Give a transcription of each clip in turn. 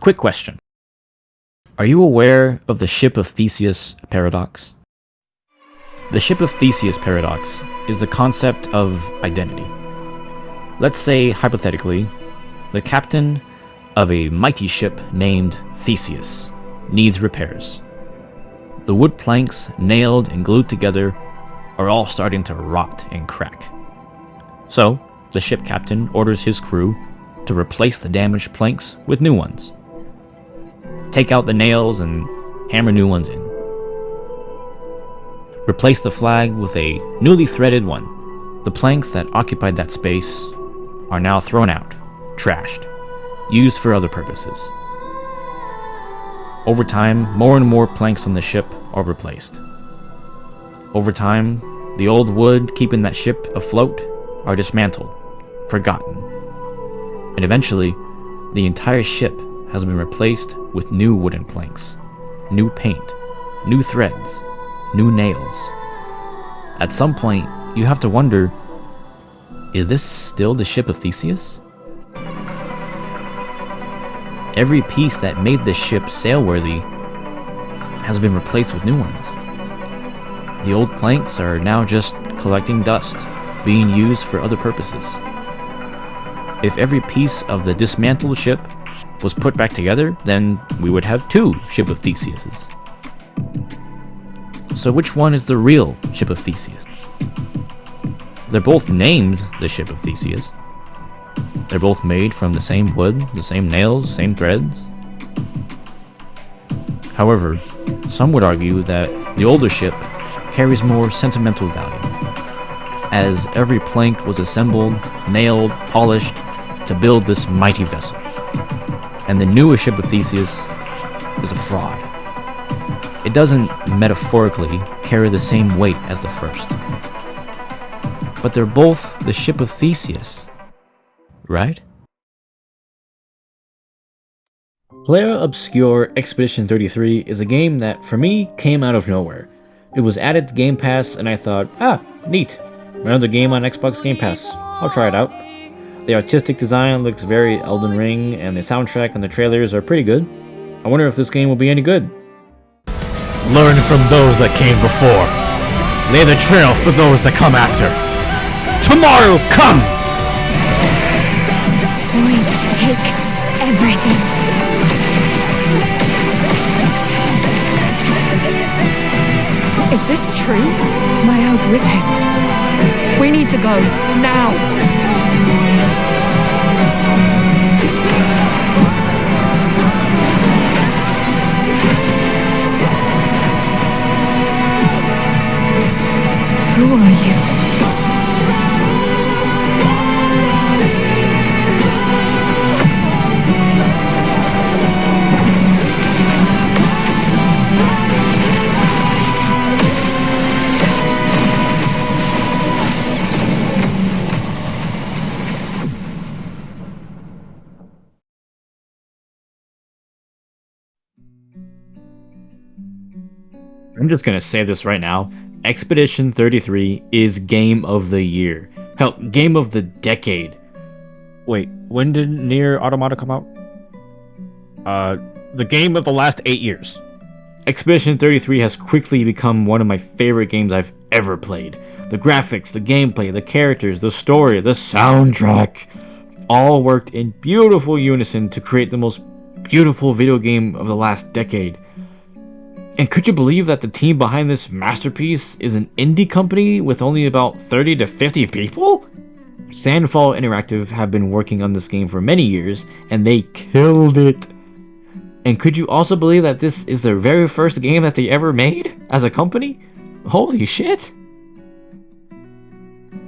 Quick question. Are you aware of the Ship of Theseus paradox? The Ship of Theseus paradox is the concept of identity. Let's say, hypothetically, the captain of a mighty ship named Theseus needs repairs. The wood planks, nailed and glued together, are all starting to rot and crack. So, the ship captain orders his crew to replace the damaged planks with new ones. Take out the nails and hammer new ones in. Replace the flag with a newly threaded one. The planks that occupied that space are now thrown out, trashed, used for other purposes. Over time, more and more planks on the ship are replaced. Over time, the old wood keeping that ship afloat are dismantled, forgotten. And eventually, the entire ship has been replaced with new wooden planks, new paint, new threads, new nails. At some point, you have to wonder, is this still the Ship of Theseus? Every piece that made this ship sailworthy has been replaced with new ones. The old planks are now just collecting dust, being used for other purposes. If every piece of the dismantled ship was put back together, then we would have two Ship of Theseuses. So which one is the real Ship of Theseus? They're both named the Ship of Theseus. They're both made from the same wood, the same nails, same threads. However, some would argue that the older ship carries more sentimental value, as every plank was assembled, nailed, polished to build this mighty vessel. And the newer Ship of Theseus is a fraud. It doesn't metaphorically carry the same weight as the first. But they're both the Ship of Theseus, right? Clair Obscur Expedition 33 is a game that, for me, came out of nowhere. It was added to Game Pass and I thought, neat. Another game on Xbox Game Pass. I'll try it out. The artistic design looks very Elden Ring, and the soundtrack and the trailers are pretty good. I wonder if this game will be any good. Learn from those that came before. Lay the trail for those that come after. Tomorrow comes! Going to take everything. Is this true? Maelle's with him. We need to go, now! Who are you? I'm just gonna say this right now. Expedition 33 is Game of the Year. Hell, Game of the Decade. Wait, when did Nier Automata come out? The game of the last 8 years. Expedition 33 has quickly become one of my favorite games I've ever played. The graphics, the gameplay, the characters, the story, the soundtrack, all worked in beautiful unison to create the most beautiful video game of the last decade. And could you believe that the team behind this masterpiece is an indie company with only about 30 to 50 people? SANDFALL Interactive have been working on this game for many years, and they killed it. And could you also believe that this is their very first game that they ever made as a company? Holy shit!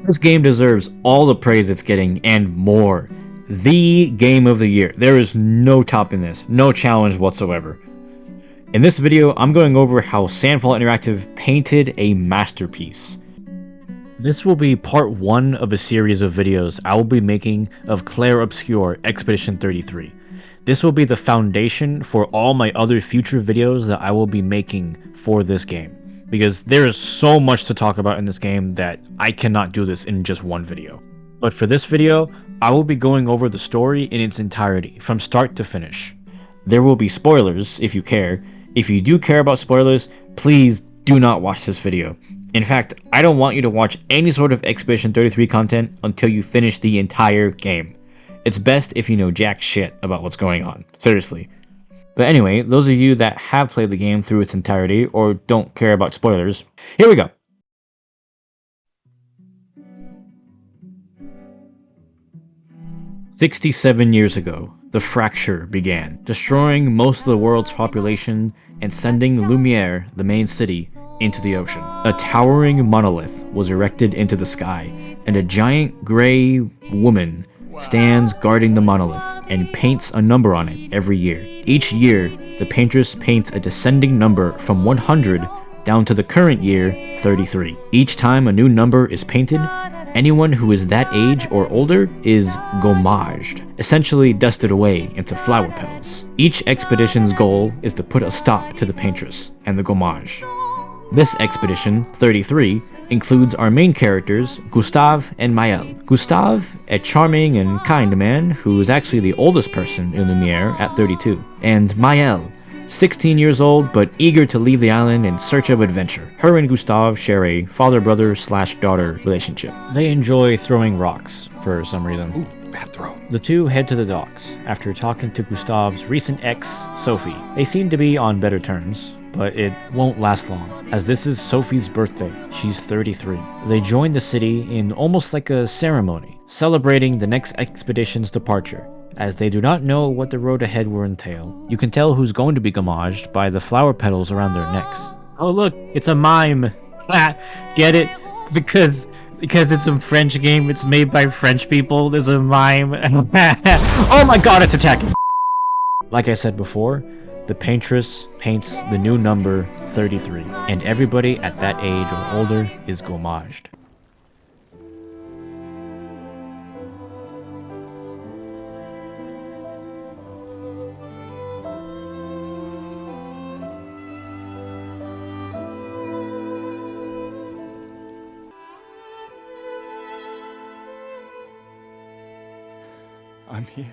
This game deserves all the praise it's getting and more. The Game of the Year. There is no topping this, no challenge whatsoever. In this video, I'm going over how SANDFALL Interactive painted a masterpiece. This will be part 1 of a series of videos I will be making of Clair Obscur Expedition 33. This will be the foundation for all my other future videos that I will be making for this game, because there is so much to talk about in this game that I cannot do this in just one video. But for this video, I will be going over the story in its entirety, from start to finish. There will be spoilers if you care. If you do care about spoilers, please do not watch this video. In fact, I don't want you to watch any sort of Expedition 33 content until you finish the entire game. It's best if you know jack shit about what's going on. Seriously. But anyway, those of you that have played the game through its entirety or don't care about spoilers, here we go. "67 years ago, the fracture began, destroying most of the world's population and sending Lumiere, the main city, into the ocean. A towering monolith was erected into the sky, and a giant gray woman stands guarding the monolith and paints a number on it every year. Each year, the paintress paints a descending number from 100 down to the current year, 33. Each time a new number is painted, anyone who is that age or older is gommaged, essentially dusted away into flower petals. Each expedition's goal is to put a stop to the paintress and the gommage. This expedition, 33, includes our main characters, Gustave and Maelle. Gustave, a charming and kind man who is actually the oldest person in Lumiere at 32, and Maelle, 16 years old but eager to leave the island in search of adventure. Her and Gustave share a father-brother/daughter relationship. They enjoy throwing rocks for some reason. Ooh, bad throw. The two head to the docks after talking to Gustave's recent ex, Sophie. They seem to be on better terms, but it won't last long, as this is Sophie's birthday. She's 33. They join the city in almost like a ceremony, celebrating the next expedition's departure, as they do not know what the road ahead will entail. You can tell who's going to be gommaged by the flower petals around their necks. Oh look, it's a mime! Get it? Because it's a French game, it's made by French people, there's a mime. Oh my god, it's attacking! Like I said before, the paintress paints the new number 33, and everybody at that age or older is gommaged. I'm here.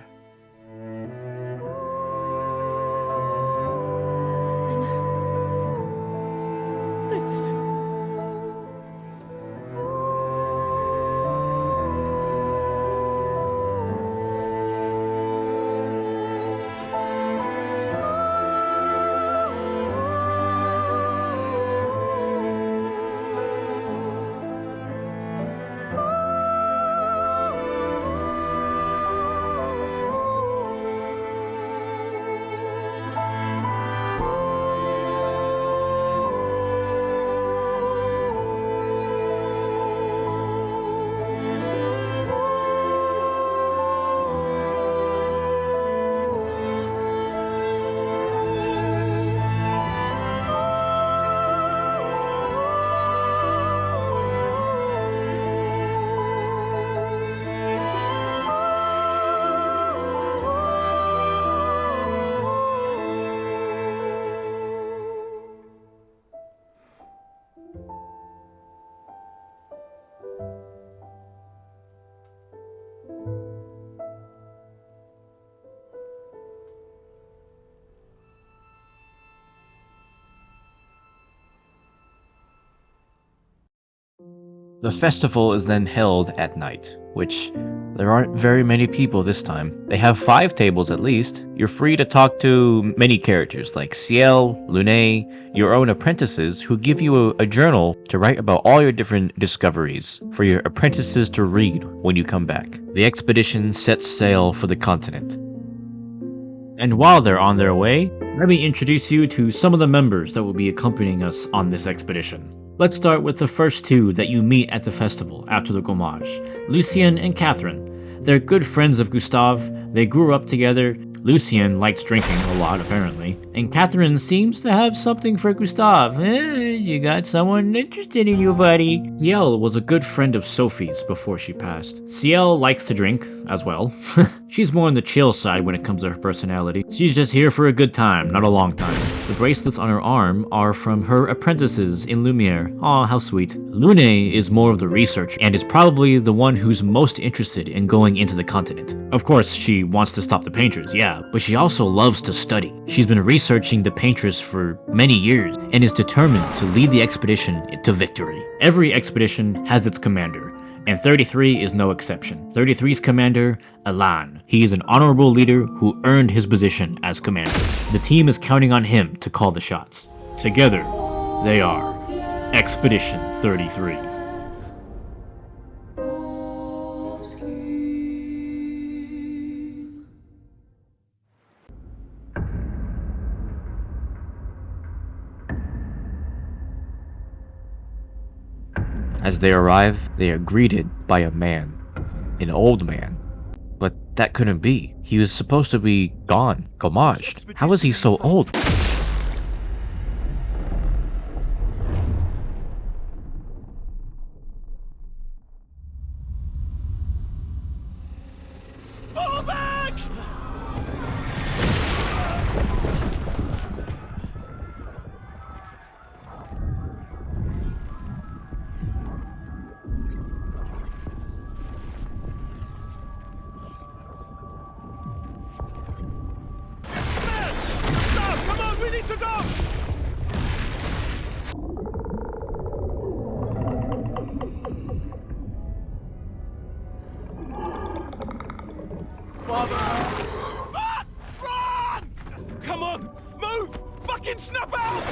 The festival is then held at night, which there aren't very many people this time. They have 5 tables at least. You're free to talk to many characters like Ciel, Lune, your own apprentices who give you a journal to write about all your different discoveries for your apprentices to read when you come back. The expedition sets sail for the continent. And while they're on their way, let me introduce you to some of the members that will be accompanying us on this expedition. Let's start with the first 2 that you meet at the festival after the gommage, Lucien and Catherine. They're good friends of Gustave, they grew up together. Lucien likes drinking a lot apparently, and Catherine seems to have something for Gustave. You got someone interested in you, buddy. Ciel was a good friend of Sophie's before she passed. Ciel likes to drink as well. She's more on the chill side when it comes to her personality. She's just here for a good time, not a long time. The bracelets on her arm are from her apprentices in Lumiere. Aw, how sweet. Lune is more of the researcher and is probably the one who's most interested in going into the continent. Of course, she wants to stop the painters, yeah. Yeah, but she also loves to study. She's been researching the Paintress for many years and is determined to lead the expedition to victory. Every expedition has its commander, and 33 is no exception. 33's commander, Elan. He is an honorable leader who earned his position as commander. The team is counting on him to call the shots. Together, they are Expedition 33. As they arrive, they are greeted by a man. An old man. But that couldn't be. He was supposed to be gone, gommaged. How is he so old? Fall back! Stop! Come on, we need to go! Ah! Run! Come on, move! Fucking snap out!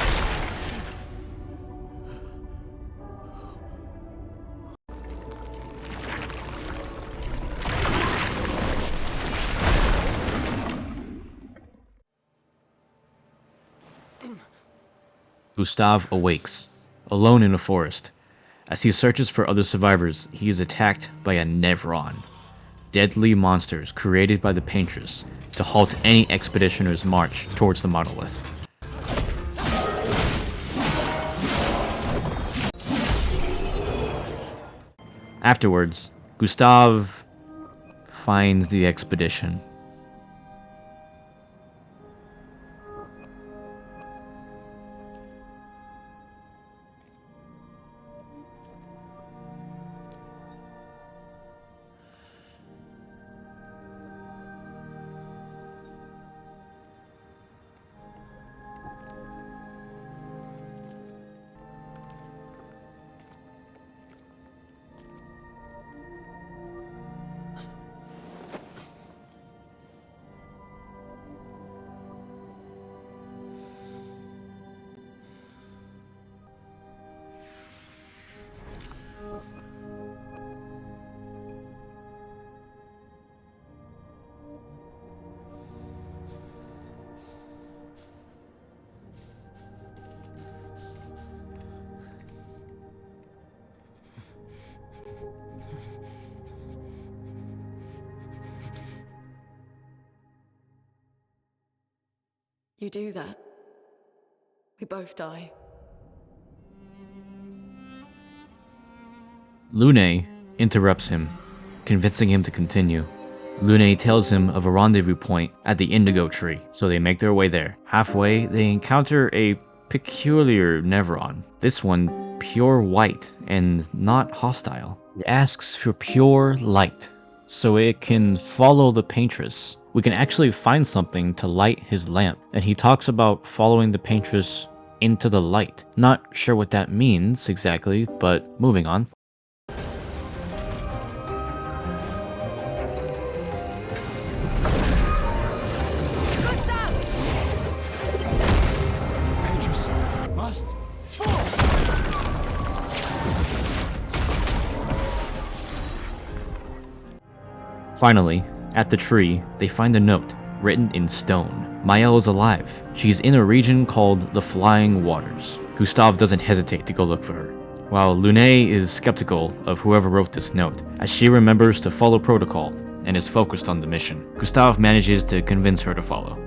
Gustav awakes, alone in a forest. As he searches for other survivors, he is attacked by a Nevron. Deadly monsters created by the Paintress to halt any expeditioner's march towards the Monolith. Afterwards, Gustav finds the expedition. You do that, we both die. Lune interrupts him, convincing him to continue. Lune tells him of a rendezvous point at the indigo tree, so they make their way there. Halfway, they encounter a peculiar Nevron. This one, pure white and not hostile. It asks for pure light, so it can follow the Paintress. We can actually find something to light his lamp, and he talks about following the Paintress into the light. Not sure what that means exactly, but moving on. Paintress must Finally, at the tree, they find a note written in stone. Maelle is alive. She's in a region called the Flying Waters. Gustav doesn't hesitate to go look for her, while Lune is skeptical of whoever wrote this note, as she remembers to follow protocol and is focused on the mission. Gustav manages to convince her to follow.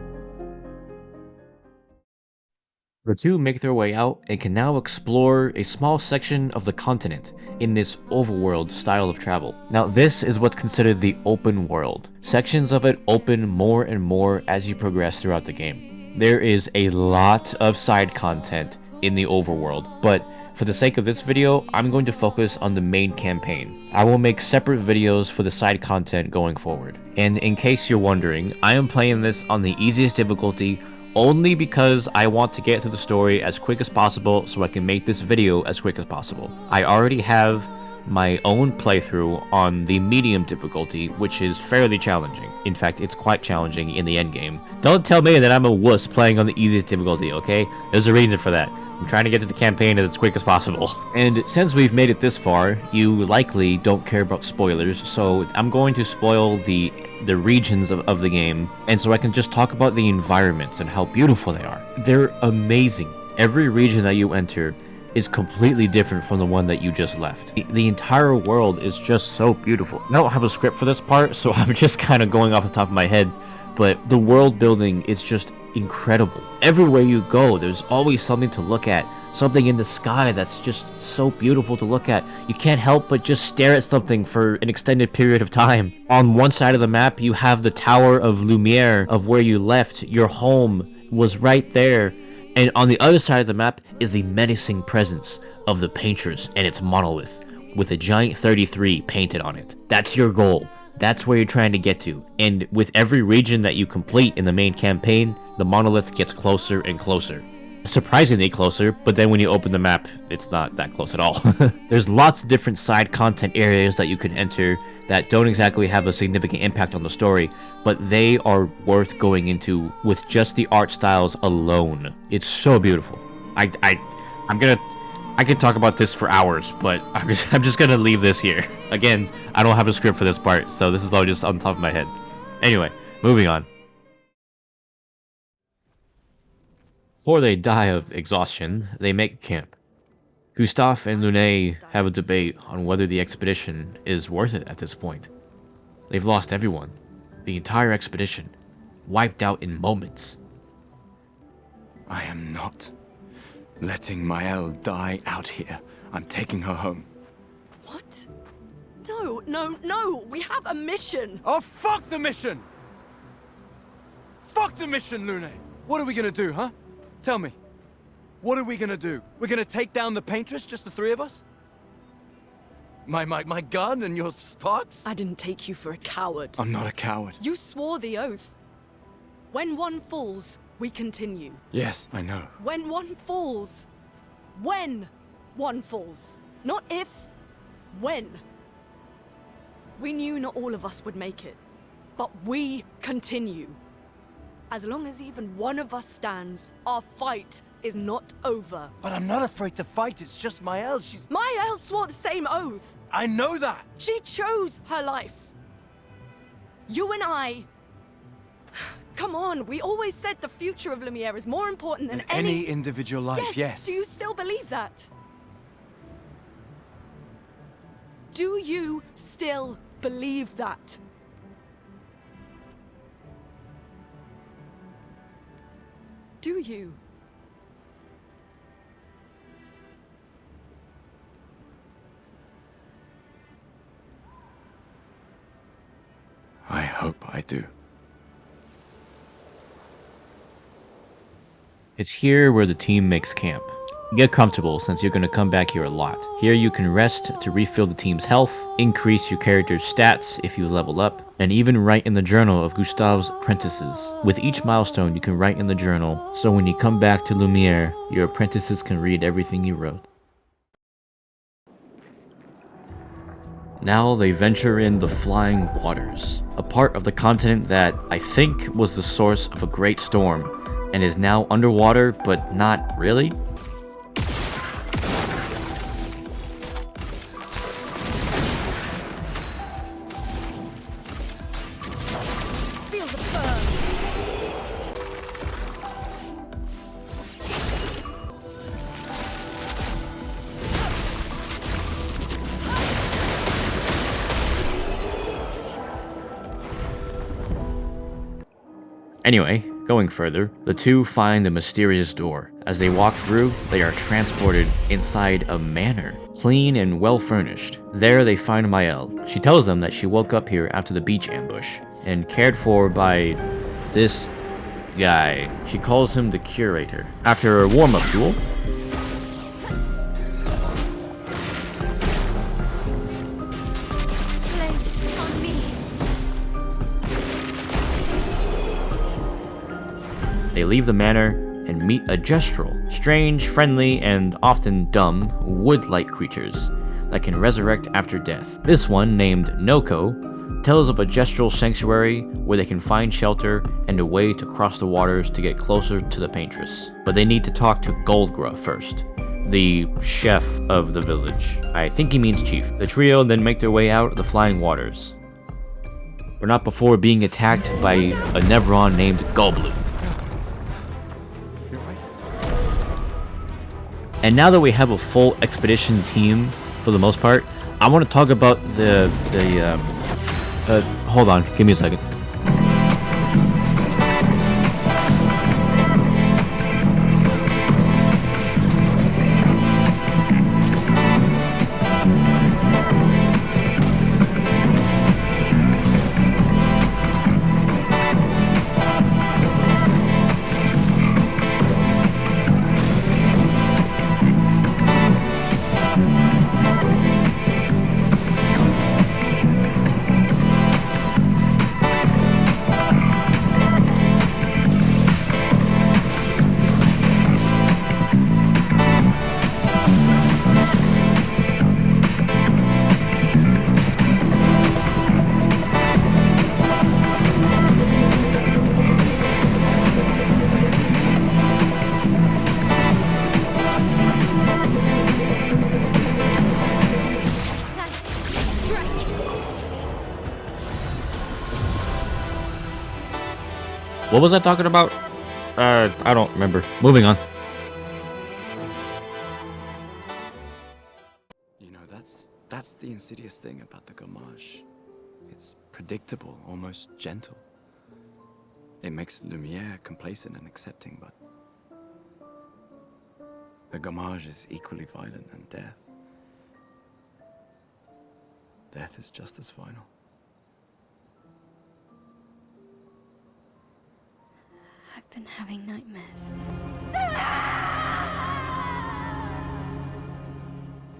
The two make their way out and can now explore a small section of the continent in this overworld style of travel. Now this is what's considered the open world. Sections of it open more and more as you progress throughout the game. There is a lot of side content in the overworld, but For the sake of this video, I'm going to focus on the main campaign. I will make separate videos for the side content going forward. And in case you're wondering, I am playing this on the easiest difficulty only because I want to get through the story as quick as possible so I can make this video as quick as possible. I already have my own playthrough on the medium difficulty, which is fairly challenging. In fact, it's quite challenging in the endgame. Don't tell me that I'm a wuss playing on the easiest difficulty, okay? There's a reason for that. I'm trying to get to the campaign as quick as possible. And since we've made it this far, you likely don't care about spoilers, so I'm going to spoil the regions of the game, and so I can just talk about the environments and how beautiful they are. They're amazing. Every region that you enter is completely different from the one that you just left. The entire world is just so beautiful. I don't have a script for this part, so I'm just kind of going off the top of my head, but the world building is just incredible. Everywhere you go, there's always something to look at, something in the sky that's just so beautiful to look at. You can't help but just stare at something for an extended period of time. On one side of the map, you have the Tower of Lumiere of where you left. Your home was right there. And on the other side of the map is the menacing presence of the Paintress and its Monolith, with a giant 33 painted on it. That's your goal. That's where you're trying to get to. And with every region that you complete in the main campaign, the Monolith gets closer and closer. Surprisingly closer, but then when you open the map, it's not that close at all. There's lots of different side content areas that you can enter that don't exactly have a significant impact on the story, but they are worth going into with just the art styles alone. It's so beautiful. I could talk about this for hours, but I'm just gonna leave this here. Again, I don't have a script for this part, so this is all just on top of my head. Anyway, moving on. Before they die of exhaustion, they make camp. Gustave and Lune have a debate on whether the expedition is worth it at this point. They've lost everyone. The entire expedition. Wiped out in moments. I am not letting Maelle die out here. I'm taking her home. What? No, no, no! We have a mission! Oh, fuck the mission! Fuck the mission, Lune! What are we gonna do, huh? Tell me. What are we gonna do? We're gonna take down the Paintress, just the three of us? My gun and your sparks? I didn't take you for a coward. I'm not a coward. You swore the oath. When one falls, we continue. Yes, I know. When one falls. When one falls. Not if, when. We knew not all of us would make it, but we continue. As long as even one of us stands, our fight is not over. But I'm not afraid to fight, it's just Maelle, she's... Maelle swore the same oath. I know that! She chose her life. You and I... Come on, we always said the future of Lumiere is more important than any individual life, yes. Do you still believe that? Do you still believe that? Do you? I hope I do. It's here where the team makes camp. Get comfortable since you're going to come back here a lot. Here you can rest to refill the team's health, increase your character's stats if you level up, and even write in the journal of Gustave's apprentices. With each milestone you can write in the journal, so when you come back to Lumiere, your apprentices can read everything you wrote. Now they venture in the Flying Waters, a part of the continent that I think was the source of a great storm, and is now underwater, but not really. Feel the burn. Anyway, going further, the two find the mysterious door. As they walk through, they are transported inside a manor, clean and well furnished. There they find Maelle. She tells them that she woke up here after the beach ambush, and cared for by this guy. She calls him the Curator. After a warm-up duel, They leave the manor and meet a Gestral, strange, friendly, and often dumb, wood-like creatures that can resurrect after death. This one, named Monoco, tells of a Gestral Sanctuary where they can find shelter and a way to cross the waters to get closer to the Paintress. But they need to talk to Greif first, the chef of the village. I think he means chief. The trio then make their way out of the flying waters, but not before being attacked by a Nevron named Goblin. And now that we have a full expedition team, for the most part, I want to talk about hold on, give me a second. What was I talking about? I don't remember. Moving on. You know, that's the insidious thing about the Gommage. It's predictable, almost gentle. It makes Lumiere complacent and accepting, but the Gommage is equally violent than death. Death is just as final. I've been having nightmares.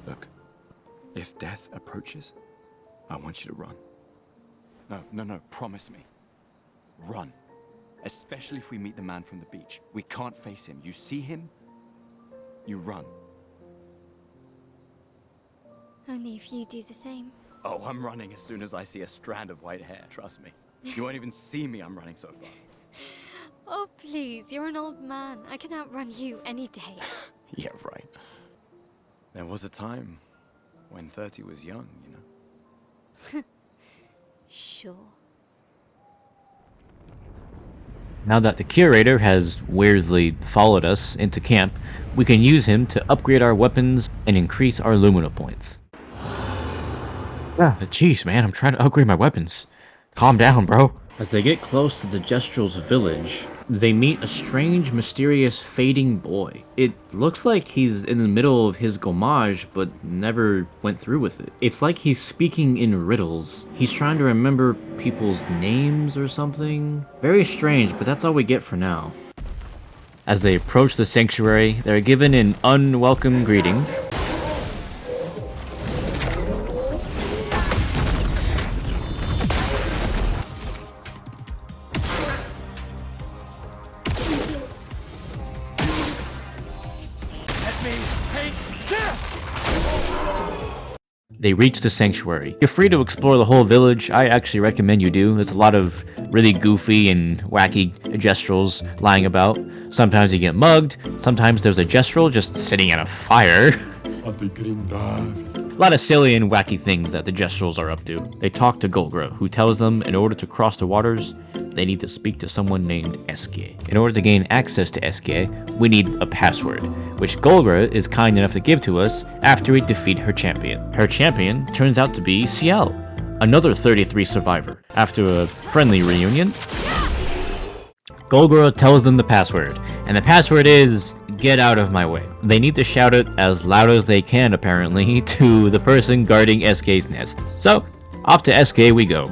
Look, if death approaches, I want you to run. No, promise me. Run. Especially if we meet the man from the beach. We can't face him. You see him, you run. Only if you do the same. Oh, I'm running as soon as I see a strand of white hair, trust me. You won't even see me, I'm running so fast. Oh, please, you're an old man. I can outrun you any day. Yeah, right. There was a time when 30 was young, you know? Sure. Now that the curator has weirdly followed us into camp, we can use him to upgrade our weapons and increase our Lumina points. Jeez, man, I'm trying to upgrade my weapons. Calm down, bro. As they get close to the Gestral's village, they meet a strange, mysterious, fading boy. It looks like he's in the middle of his Gommage, but never went through with it. It's like he's speaking in riddles. He's trying to remember people's names or something. Very strange, but that's all we get for now. As they approach the sanctuary, they're given an unwelcome greeting. They reach the sanctuary. You're free to explore the whole village. I actually recommend you do. There's a lot of really goofy and wacky Gestrals lying about. Sometimes you get mugged. Sometimes there's a Gestral just sitting at a fire. A lot of silly and wacky things that the Gestrals are up to. They talk to Greif, who tells them in order to cross the waters, they need to speak to someone named Esquies. In order to gain access to Esquies, we need a password, which Greif is kind enough to give to us after we defeat her champion. Her champion turns out to be Maelle, another 33 survivor. After a friendly reunion, Greif tells them the password, and the password is, "Get out of my way." They need to shout it as loud as they can, apparently, to the person guarding Esquies Nest. So, off to Esquies we go.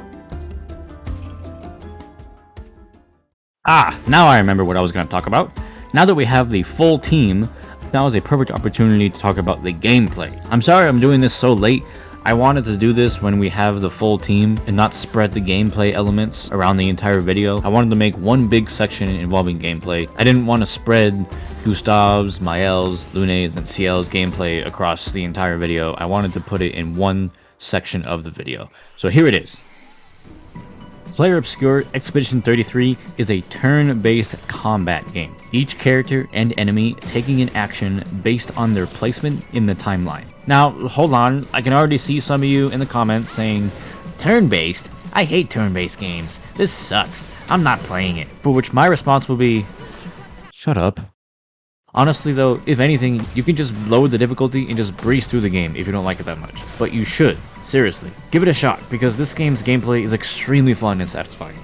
Now I remember what I was going to talk about. Now that we have the full team, now is a perfect opportunity to talk about the gameplay. I'm sorry I'm doing this so late. I wanted to do this when we have the full team and not spread the gameplay elements around the entire video. I wanted to make one big section involving gameplay. I didn't want to spread Gustav's, Maelle's, Lune's, and Ciel's gameplay across the entire video. I wanted to put it in one section of the video. So here it is. Clair Obscur Expedition 33 is a turn-based combat game. Each character and enemy taking an action based on their placement in the timeline. Now, hold on, I can already see some of you in the comments saying, turn-based? I hate turn-based games. This sucks. I'm not playing it. For which my response will be, shut up. Honestly though, if anything, you can just lower the difficulty and just breeze through the game if you don't like it that much. But you should. Seriously, give it a shot, because this game's gameplay is extremely fun and satisfying.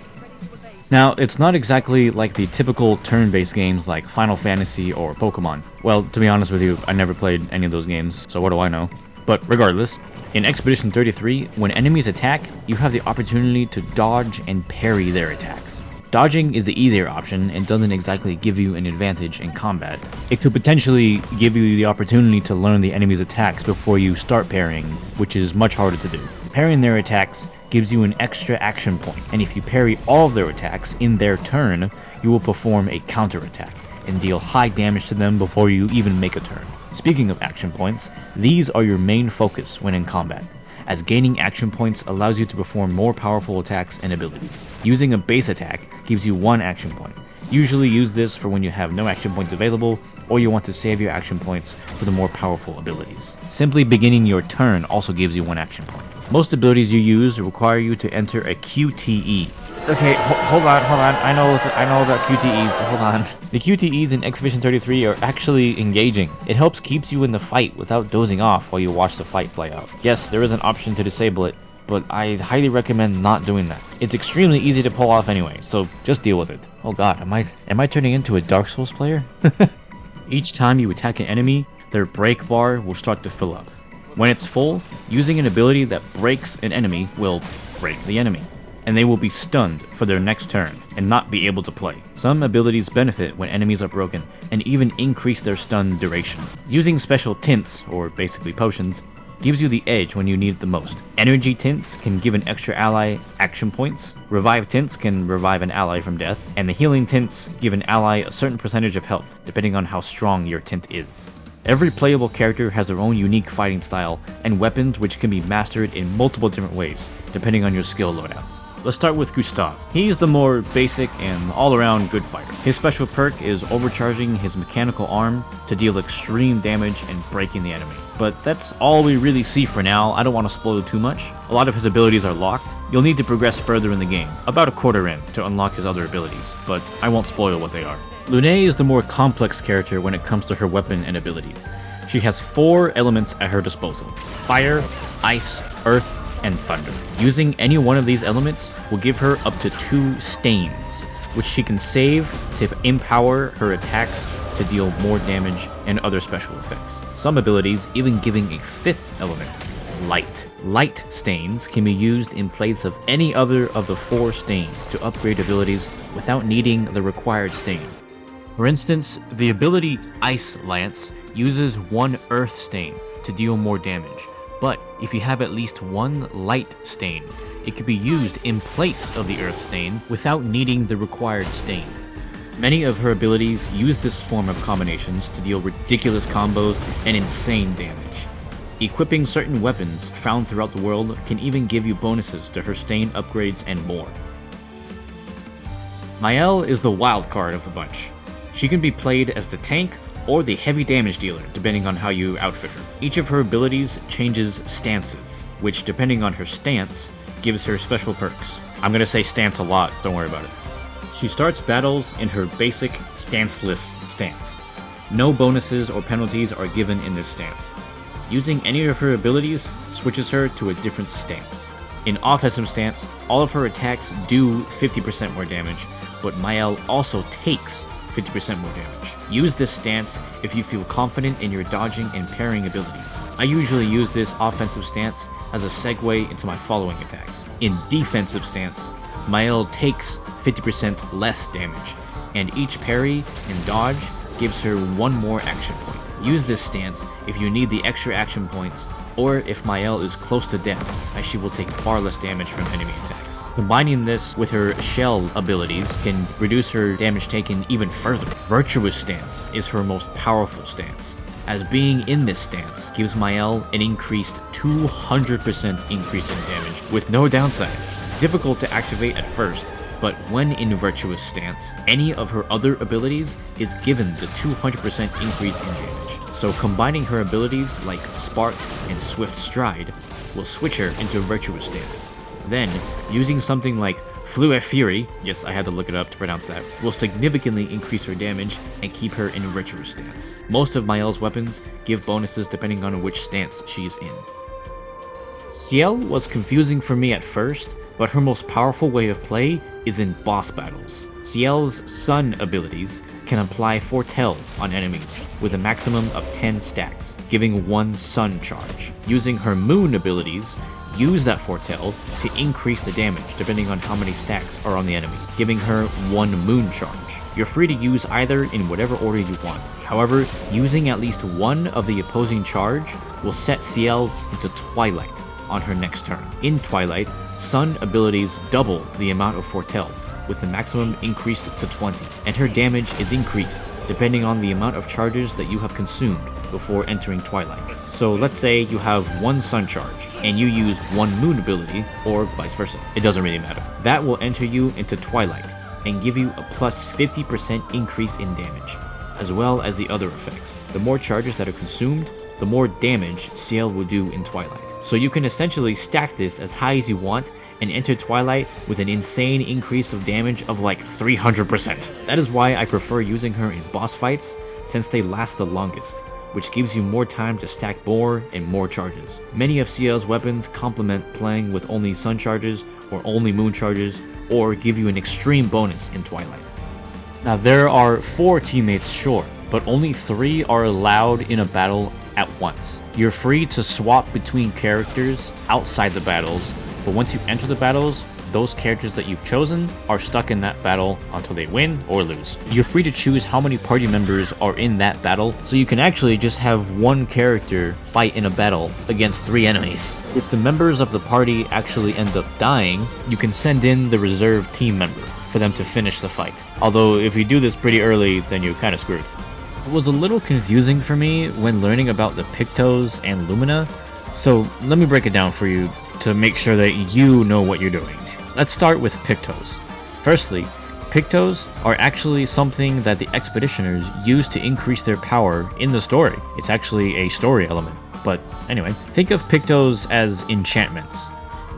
Now, it's not exactly like the typical turn-based games like Final Fantasy or Pokemon. Well, to be honest with you, I never played any of those games, so what do I know? But regardless, in Expedition 33, when enemies attack, you have the opportunity to dodge and parry their attacks. Dodging is the easier option and doesn't exactly give you an advantage in combat. It could potentially give you the opportunity to learn the enemy's attacks before you start parrying, which is much harder to do. Parrying their attacks gives you an extra action point, and if you parry all of their attacks in their turn, you will perform a counterattack and deal high damage to them before you even make a turn. Speaking of action points, these are your main focus when in combat, as gaining action points allows you to perform more powerful attacks and abilities. Using a base attack gives you 1 action point. Usually use this for when you have no action points available, or you want to save your action points for the more powerful abilities. Simply beginning your turn also gives you 1 action point. Most abilities you use require you to enter a QTE. Okay, hold on. I know the QTEs. Hold on. The QTEs in Expedition 33 are actually engaging. It helps keeps you in the fight without dozing off while you watch the fight play out. Yes, there is an option to disable it, but I highly recommend not doing that. It's extremely easy to pull off anyway, so just deal with it. Oh god, am I turning into a Dark Souls player? Each time you attack an enemy, their break bar will start to fill up. When it's full, using an ability that breaks an enemy will break the enemy, and they will be stunned for their next turn and not be able to play. Some abilities benefit when enemies are broken and even increase their stun duration. Using special tints, or basically potions, gives you the edge when you need it the most. Energy tints can give an extra ally action points, revive tints can revive an ally from death, and the healing tints give an ally a certain percentage of health, depending on how strong your tint is. Every playable character has their own unique fighting style and weapons which can be mastered in multiple different ways, depending on your skill loadouts. Let's start with Gustav. He's the more basic and all-around good fighter. His special perk is overcharging his mechanical arm to deal extreme damage and breaking the enemy. But that's all we really see for now. I don't want to spoil too much. A lot of his abilities are locked. You'll need to progress further in the game, about a quarter in, to unlock his other abilities, but I won't spoil what they are. Lune is the more complex character when it comes to her weapon and abilities. She has 4 elements at her disposal: fire, ice, earth, and thunder. Using any one of these elements will give her up to 2 stains, which she can save to empower her attacks to deal more damage and other special effects. Some abilities even giving a 5th element, light. Light stains can be used in place of any other of the 4 stains to upgrade abilities without needing the required stain. For instance, the ability Ice Lance uses 1 earth stain to deal more damage, but if you have at least 1 light stain, it can be used in place of the earth stain without needing the required stain. Many of her abilities use this form of combinations to deal ridiculous combos and insane damage. Equipping certain weapons found throughout the world can even give you bonuses to her stain upgrades and more. Maelle is the wild card of the bunch. She can be played as the tank or the heavy damage dealer, depending on how you outfit her. Each of her abilities changes stances, which, depending on her stance, gives her special perks. I'm gonna say stance a lot, don't worry about it. She starts battles in her basic stanceless stance. No bonuses or penalties are given in this stance. Using any of her abilities switches her to a different stance. In offensive stance, all of her attacks do 50% more damage, but Maelle also takes 50% more damage. Use this stance if you feel confident in your dodging and parrying abilities. I usually use this offensive stance as a segue into my following attacks. In defensive stance, Maelle takes 50% less damage, and each parry and dodge gives her 1 more action point. Use this stance if you need the extra action points or if Maelle is close to death, as she will take far less damage from enemy attacks. Combining this with her shell abilities can reduce her damage taken even further. Virtuous Stance is her most powerful stance, as being in this stance gives Maelle an increased 200% increase in damage with no downsides. Difficult to activate at first, but when in Virtuous Stance, any of her other abilities is given the 200% increase in damage. So combining her abilities like Spark and Swift Stride will switch her into Virtuous Stance. Then, using something like Fluid Fury, yes, I had to look it up to pronounce that, will significantly increase her damage and keep her in Virtuous Stance. Most of Maelle's weapons give bonuses depending on which stance she is in. Ciel was confusing for me at first, but her most powerful way of play is in boss battles. Ciel's Sun abilities can apply Foretell on enemies with a maximum of 10 stacks, giving 1 Sun charge. Using her Moon abilities, use that Foretell to increase the damage depending on how many stacks are on the enemy, giving her 1 Moon charge. You're free to use either in whatever order you want. However, using at least one of the opposing charge will set Ciel into Twilight on her next turn. In Twilight, Sun abilities double the amount of Foretell, with the maximum increased to 20, and her damage is increased depending on the amount of charges that you have consumed before entering Twilight. So let's say you have 1 Sun charge, and you use 1 Moon ability, or vice versa. It doesn't really matter. That will enter you into Twilight, and give you a plus 50% increase in damage, as well as the other effects. The more charges that are consumed, the more damage Ciel will do in Twilight. So you can essentially stack this as high as you want and enter Twilight with an insane increase of damage of like 300%. That is why I prefer using her in boss fights, since they last the longest, which gives you more time to stack more and more charges. Many of Ciel's weapons complement playing with only Sun charges or only Moon charges, or give you an extreme bonus in Twilight. Now there are 4 teammates sure, but only 3 are allowed in a battle at once. You're free to swap between characters outside the battles, but once you enter the battles, those characters that you've chosen are stuck in that battle until they win or lose. You're free to choose how many party members are in that battle, so you can actually just have 1 character fight in a battle against 3 enemies. If the members of the party actually end up dying, you can send in the reserve team member for them to finish the fight. Although if you do this pretty early, then you're kinda screwed. It was a little confusing for me when learning about the Pictos and Lumina, so let me break it down for you to make sure that you know what you're doing. Let's start with Pictos. Firstly, Pictos are actually something that the expeditioners use to increase their power in the story. It's actually a story element. But anyway, think of Pictos as enchantments,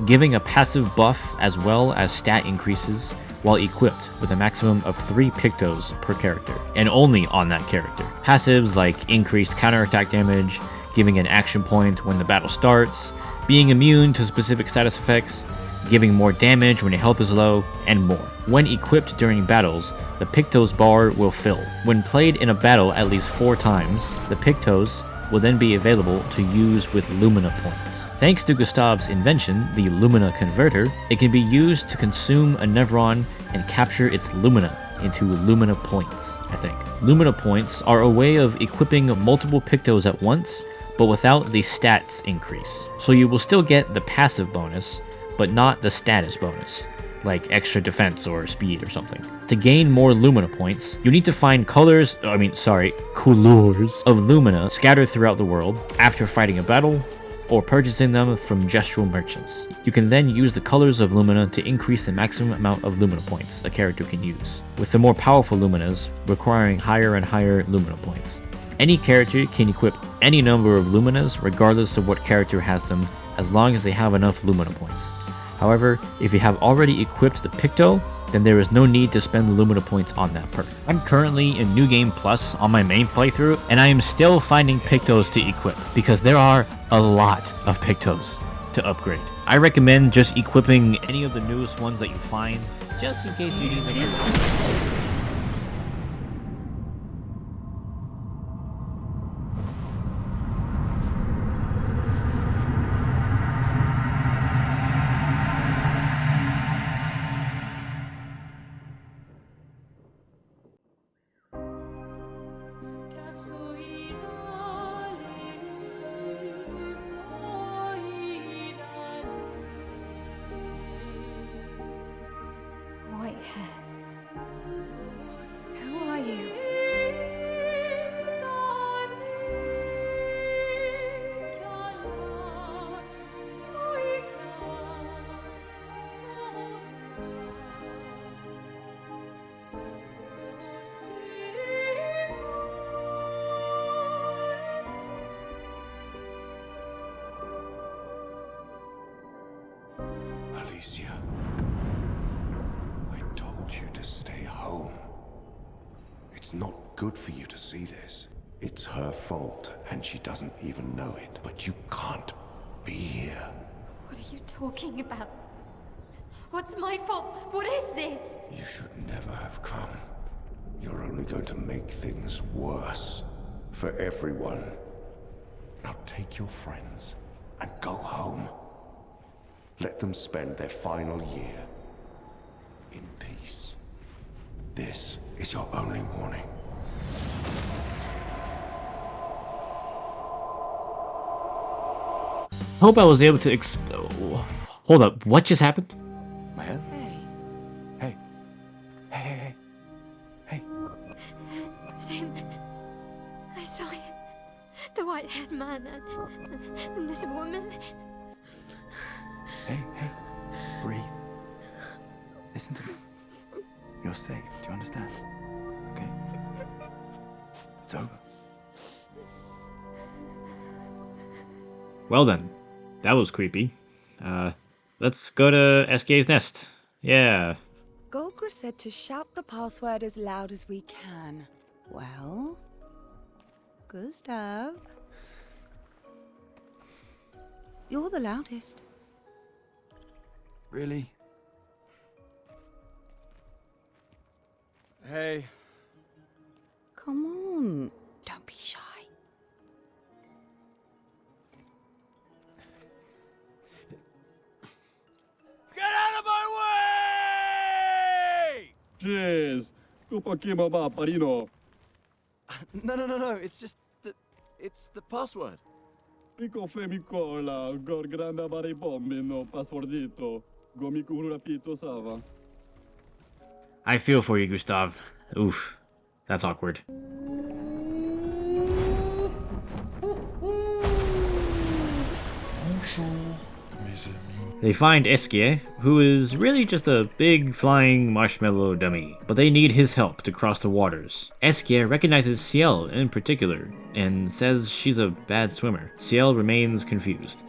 giving a passive buff as well as stat increases while equipped with a maximum of 3 Pictos per character, and only on that character. Passives like increased counterattack damage, giving an action point when the battle starts, being immune to specific status effects, giving more damage when your health is low, and more. When equipped during battles, the Pictos bar will fill. When played in a battle at least 4 times, the Pictos will then be available to use with Lumina points. Thanks to Gustav's invention, the Lumina Converter, it can be used to consume a Nevron and capture its Lumina into Lumina points, I think. Lumina points are a way of equipping multiple Pictos at once, but without the stats increase. So you will still get the passive bonus, but not the status bonus, like extra defense or speed or something. To gain more Lumina points, you need to find couleurs of Lumina scattered throughout the world after fighting a battle, or purchasing them from Gestral merchants. You can then use the Couleurs of Lumina to increase the maximum amount of Lumina points a character can use, with the more powerful Luminas requiring higher and higher Lumina points. Any character can equip any number of Luminas regardless of what character has them, as long as they have enough Lumina points. However, if you have already equipped the Picto, then there is no need to spend the Lumina points on that perk. I'm currently in New Game Plus on my main playthrough, and I am still finding Pictos to equip, because there are a lot of Pictos to upgrade. I recommend just equipping any of the newest ones that you find, just in case you need them. Amicia, I told you to stay home. It's not good for you to see this. It's her fault, and she doesn't even know it. But you can't be here. What are you talking about? What's my fault? What is this? You should never have come. You're only going to make things worse for everyone. Now take your friends and go home. Let them spend their final year in peace. This is your only warning. Hope I was able to hold up, what just happened? Maelle? Hey. Hey. Same. I saw him. The white-haired man and this woman. Hey. Breathe. Listen to me. You're safe. Do you understand? Okay? It's over. Well then, that was creepy. Let's go to Esquies Nest. Yeah. Golgra said to shout the password as loud as we can. Well, Gustav, you're the loudest. Really? Hey. Come on, don't be shy. Get out of my way! Jeez, tu pochino ma parino. No. It's the password. Rico femicola, gor granda bari bombino, passwordito. Gomiku rapito sava. I feel for you, Gustav. Oof. That's awkward. They find Esquies, who is really just a big flying marshmallow dummy, but they need his help to cross the waters. Esquies recognizes Ciel in particular, and says she's a bad swimmer. Ciel remains confused.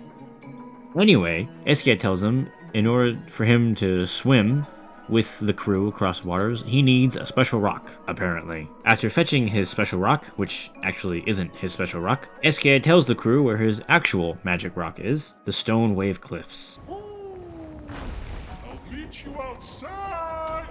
Anyway, Esquies tells him in order for him to swim with the crew across waters, he needs a special rock, apparently. After fetching his special rock, which actually isn't his special rock, Esquies tells the crew where his actual magic rock is, the Stone Wave Cliffs. I'll meet you outside!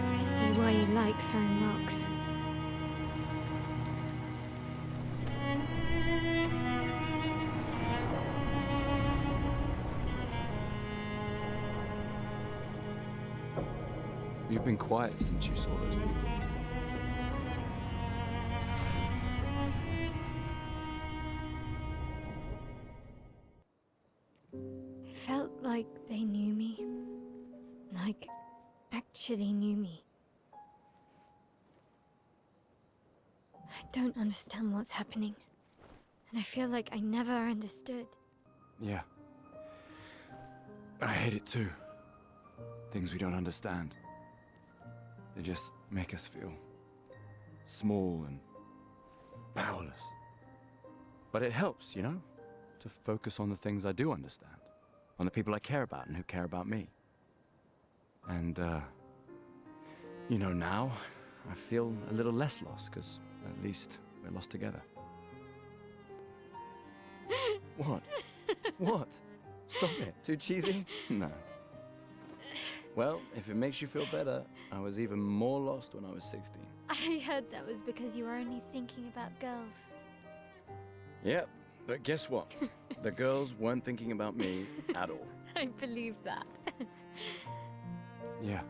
I see why you like throwing rocks. You've been quiet since you saw those people. It felt like they knew me. Like, actually knew me. I don't understand what's happening. And I feel like I never understood. Yeah. I hate it too. Things we don't understand. They just make us feel small and powerless. But it helps, you know, to focus on the things I do understand. On the people I care about and who care about me. And, you know, now I feel a little less lost, because at least we're lost together. What? What? Stop it. Too cheesy? No. Well, if it makes you feel better, I was even more lost when I was 16. I heard that was because you were only thinking about girls. Yep, but guess what? The girls weren't thinking about me at all. I believe that. Yeah.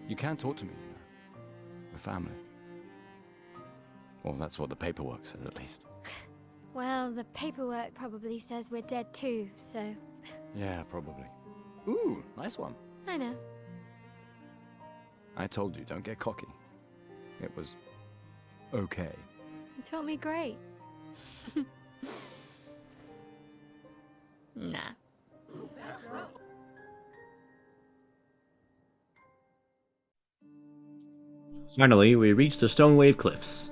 You can talk to me, you know. We're family. Well, that's what the paperwork says, at least. Well, the paperwork probably says we're dead too, so... Yeah, probably. Ooh, nice one. I know. I told you, don't get cocky. It was... okay. You taught me great. Nah. Finally, we reach the Stone Wave Cliffs.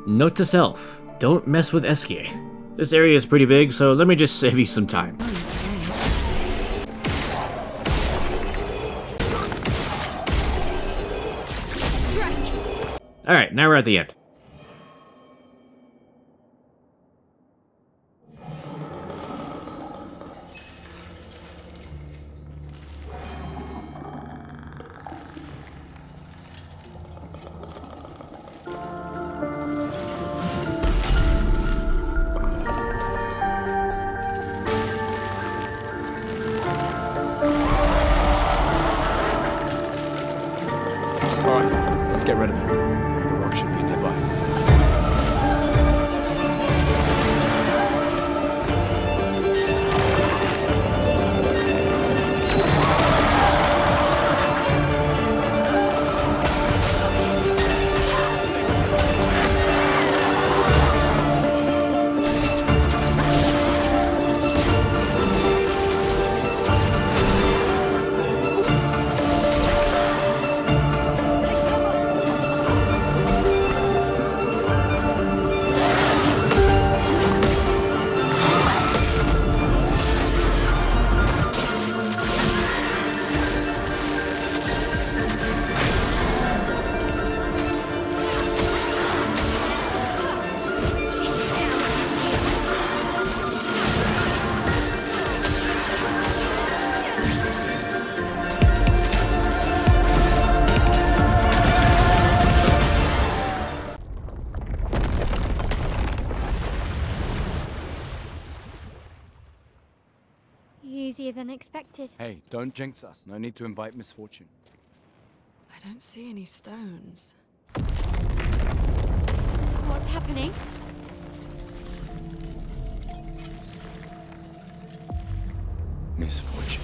Note to self, don't mess with Esquies. This area is pretty big, so let me just save you some time. Alright, now we're at the end. Alright, let's get rid of him. The rock should be nearby. Easier than expected. Hey, don't jinx us. No need to invite misfortune. I don't see any stones. What's happening? Misfortune.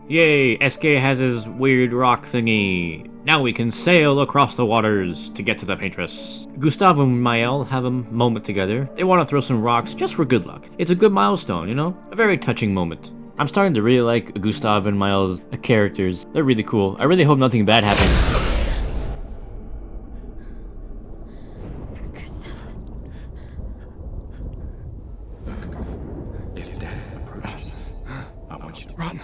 Yay, Esquies has his weird rock thingy. Now we can sail across the waters to get to the paintress. Gustavo and Maelle have a moment together. They want to throw some rocks just for good luck. It's a good milestone, you know? A very touching moment. I'm starting to really like Gustavo and Maelle's characters. They're really cool. I really hope nothing bad happens. If death approaches, I want you to run.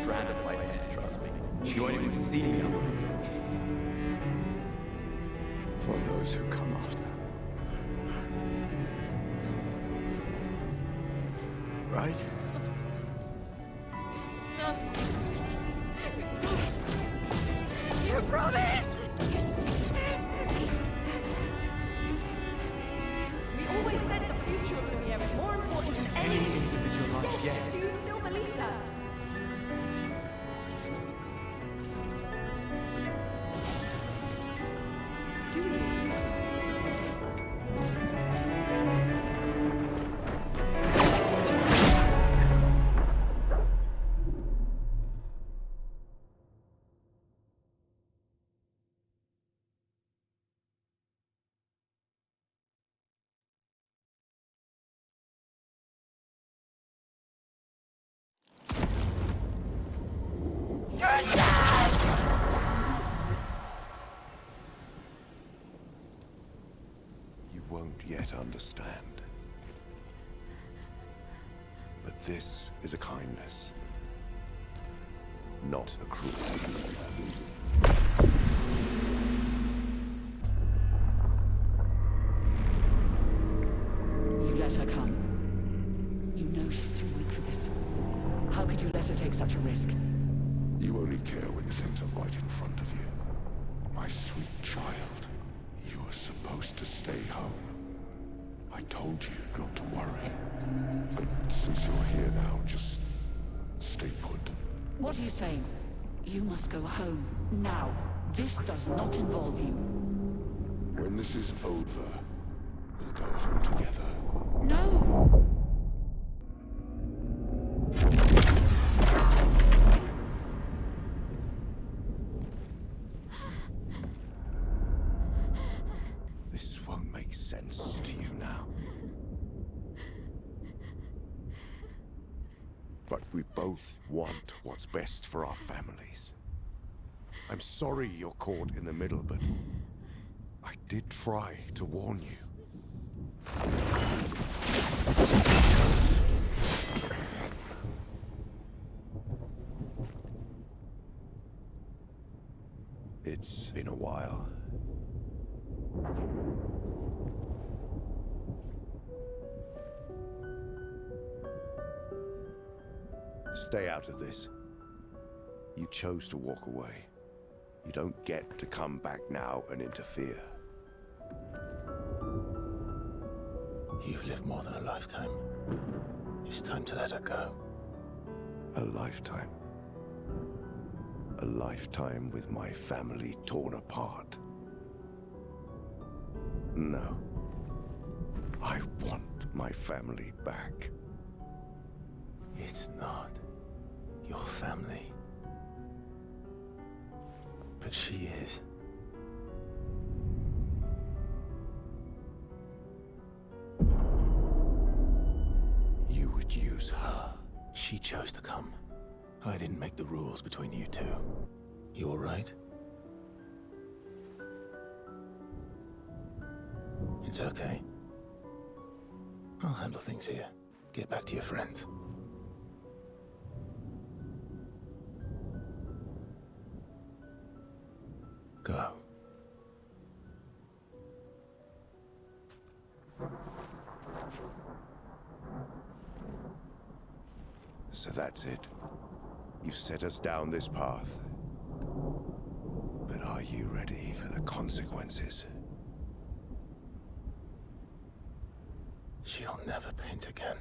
strand of white hair, trust me. You won't even see me otherwise. For those who come after. Right? No. You promised! We always said the future of Lumiere is more important than any individual life, yes. Do you still believe that? Do you? You won't yet understand. But this is a kindness, not a cruelty. You let her come. You know she's too weak for this. How could you let her take such a risk? You only care when things are right in front of you. My sweet child, you were supposed to stay home. I told you not to worry. But since you're here now, just stay put. What are you saying? You must go home, now. This does not involve you. When this is over, we'll go home together. No! This won't make sense to you now. But we both want what's best for our families. I'm sorry you're caught in the middle, but I did try to warn you. It's been a while. Stay out of this. You chose to walk away. You don't get to come back now and interfere. You've lived more than a lifetime. It's time to let her go. A lifetime. A lifetime with my family torn apart. No. I want my family back. It's not your family. But she is. You would use her. She chose to come. I didn't make the rules between you two. You all right? It's okay. I'll handle things here. Get back to your friends. Go. So that's it. You've set us down this path. But are you ready for the consequences? She'll never paint again.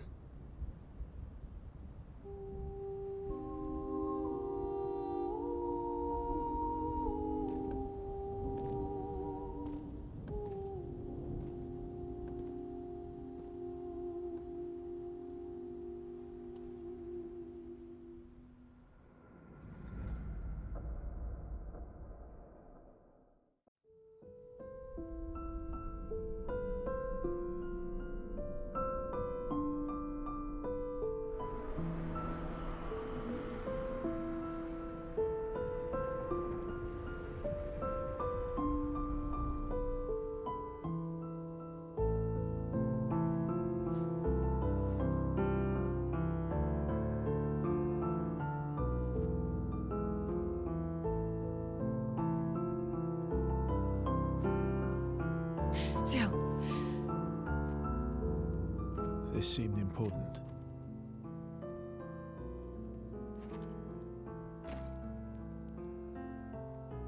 Ciel. This seemed important.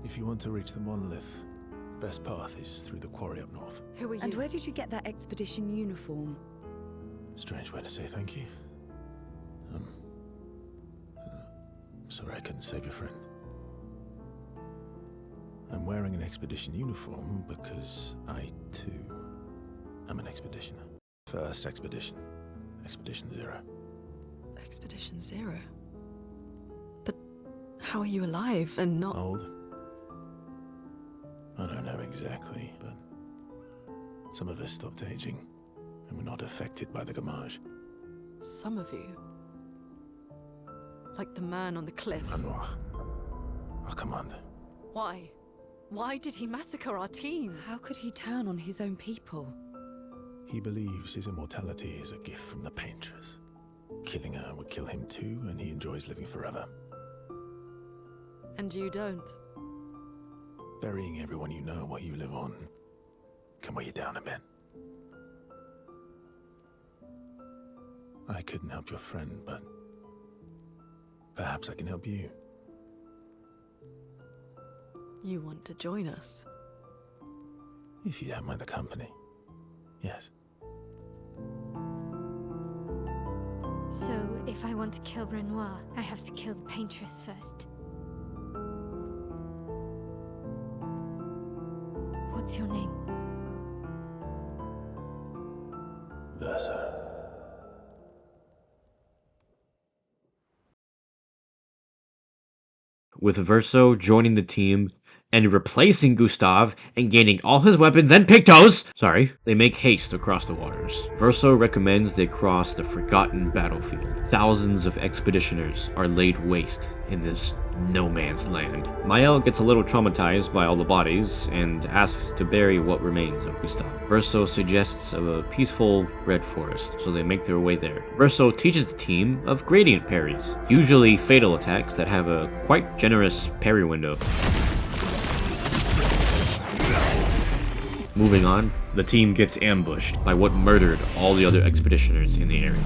If you want to reach the Monolith, the best path is through the quarry up north. Who are you? And where did you get that expedition uniform? Strange way to say thank you. Sorry I couldn't save your friend. I'm wearing an expedition uniform because I, too, am an expeditioner. First expedition. Expedition 0. Expedition 0? But how are you alive and not... Old? I don't know exactly, but some of us stopped aging and were not affected by the gamage. Some of you? Like the man on the cliff? Renoir, our commander. Why? Why did he massacre our team? How could he turn on his own people? He believes his immortality is a gift from the Paintress. Killing her would kill him too, and he enjoys living forever. And you don't? Burying everyone you know while you live on can weigh you down a bit. I couldn't help your friend, but perhaps I can help you. You want to join us? If you don't mind the company, yes. So, if I want to kill Renoir, I have to kill the Paintress first. What's your name? Versa. With Verso joining the team and replacing Gustav and gaining all his weapons and Pictos, they make haste across the waters. Verso recommends they cross the forgotten battlefield. Thousands of expeditioners are laid waste in this no man's land. Maelle gets a little traumatized by all the bodies and asks to bury what remains of Gustav. Verso suggests a peaceful red forest, so they make their way there. Verso teaches the team of gradient parries, usually fatal attacks that have a quite generous parry window. Moving on, the team gets ambushed by what murdered all the other expeditioners in the area.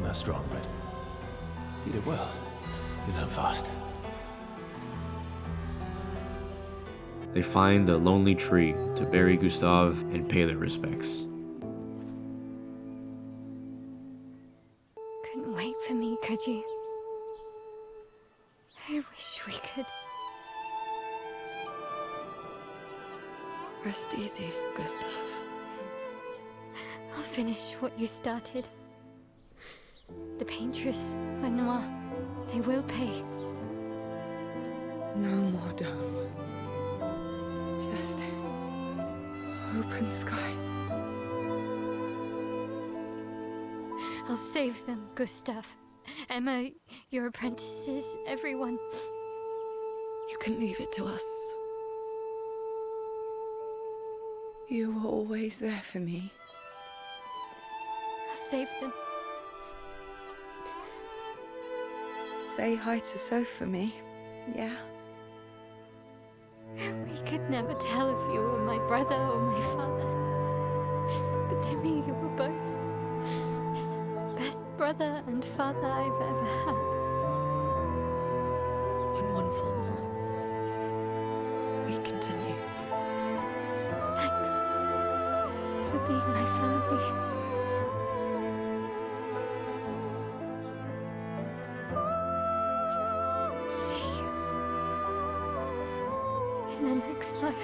that strong, but you did well. You learn fast. They find the lonely tree to bury Gustave and pay their respects. Couldn't wait for me, could you? I wish we could. Rest easy, Gustave. I'll finish what you started. The paintress, Renoir, they will pay. No more dome. Just open skies. I'll save them, Gustave. Emma, your apprentices, everyone. You can leave it to us. You were always there for me. I'll save them. Say hi to Soph for me, yeah? We could never tell if you were my brother or my father. But to me, you were both. Best brother and father I've ever had. When one falls, we continue. Thanks for being my family. In the next life.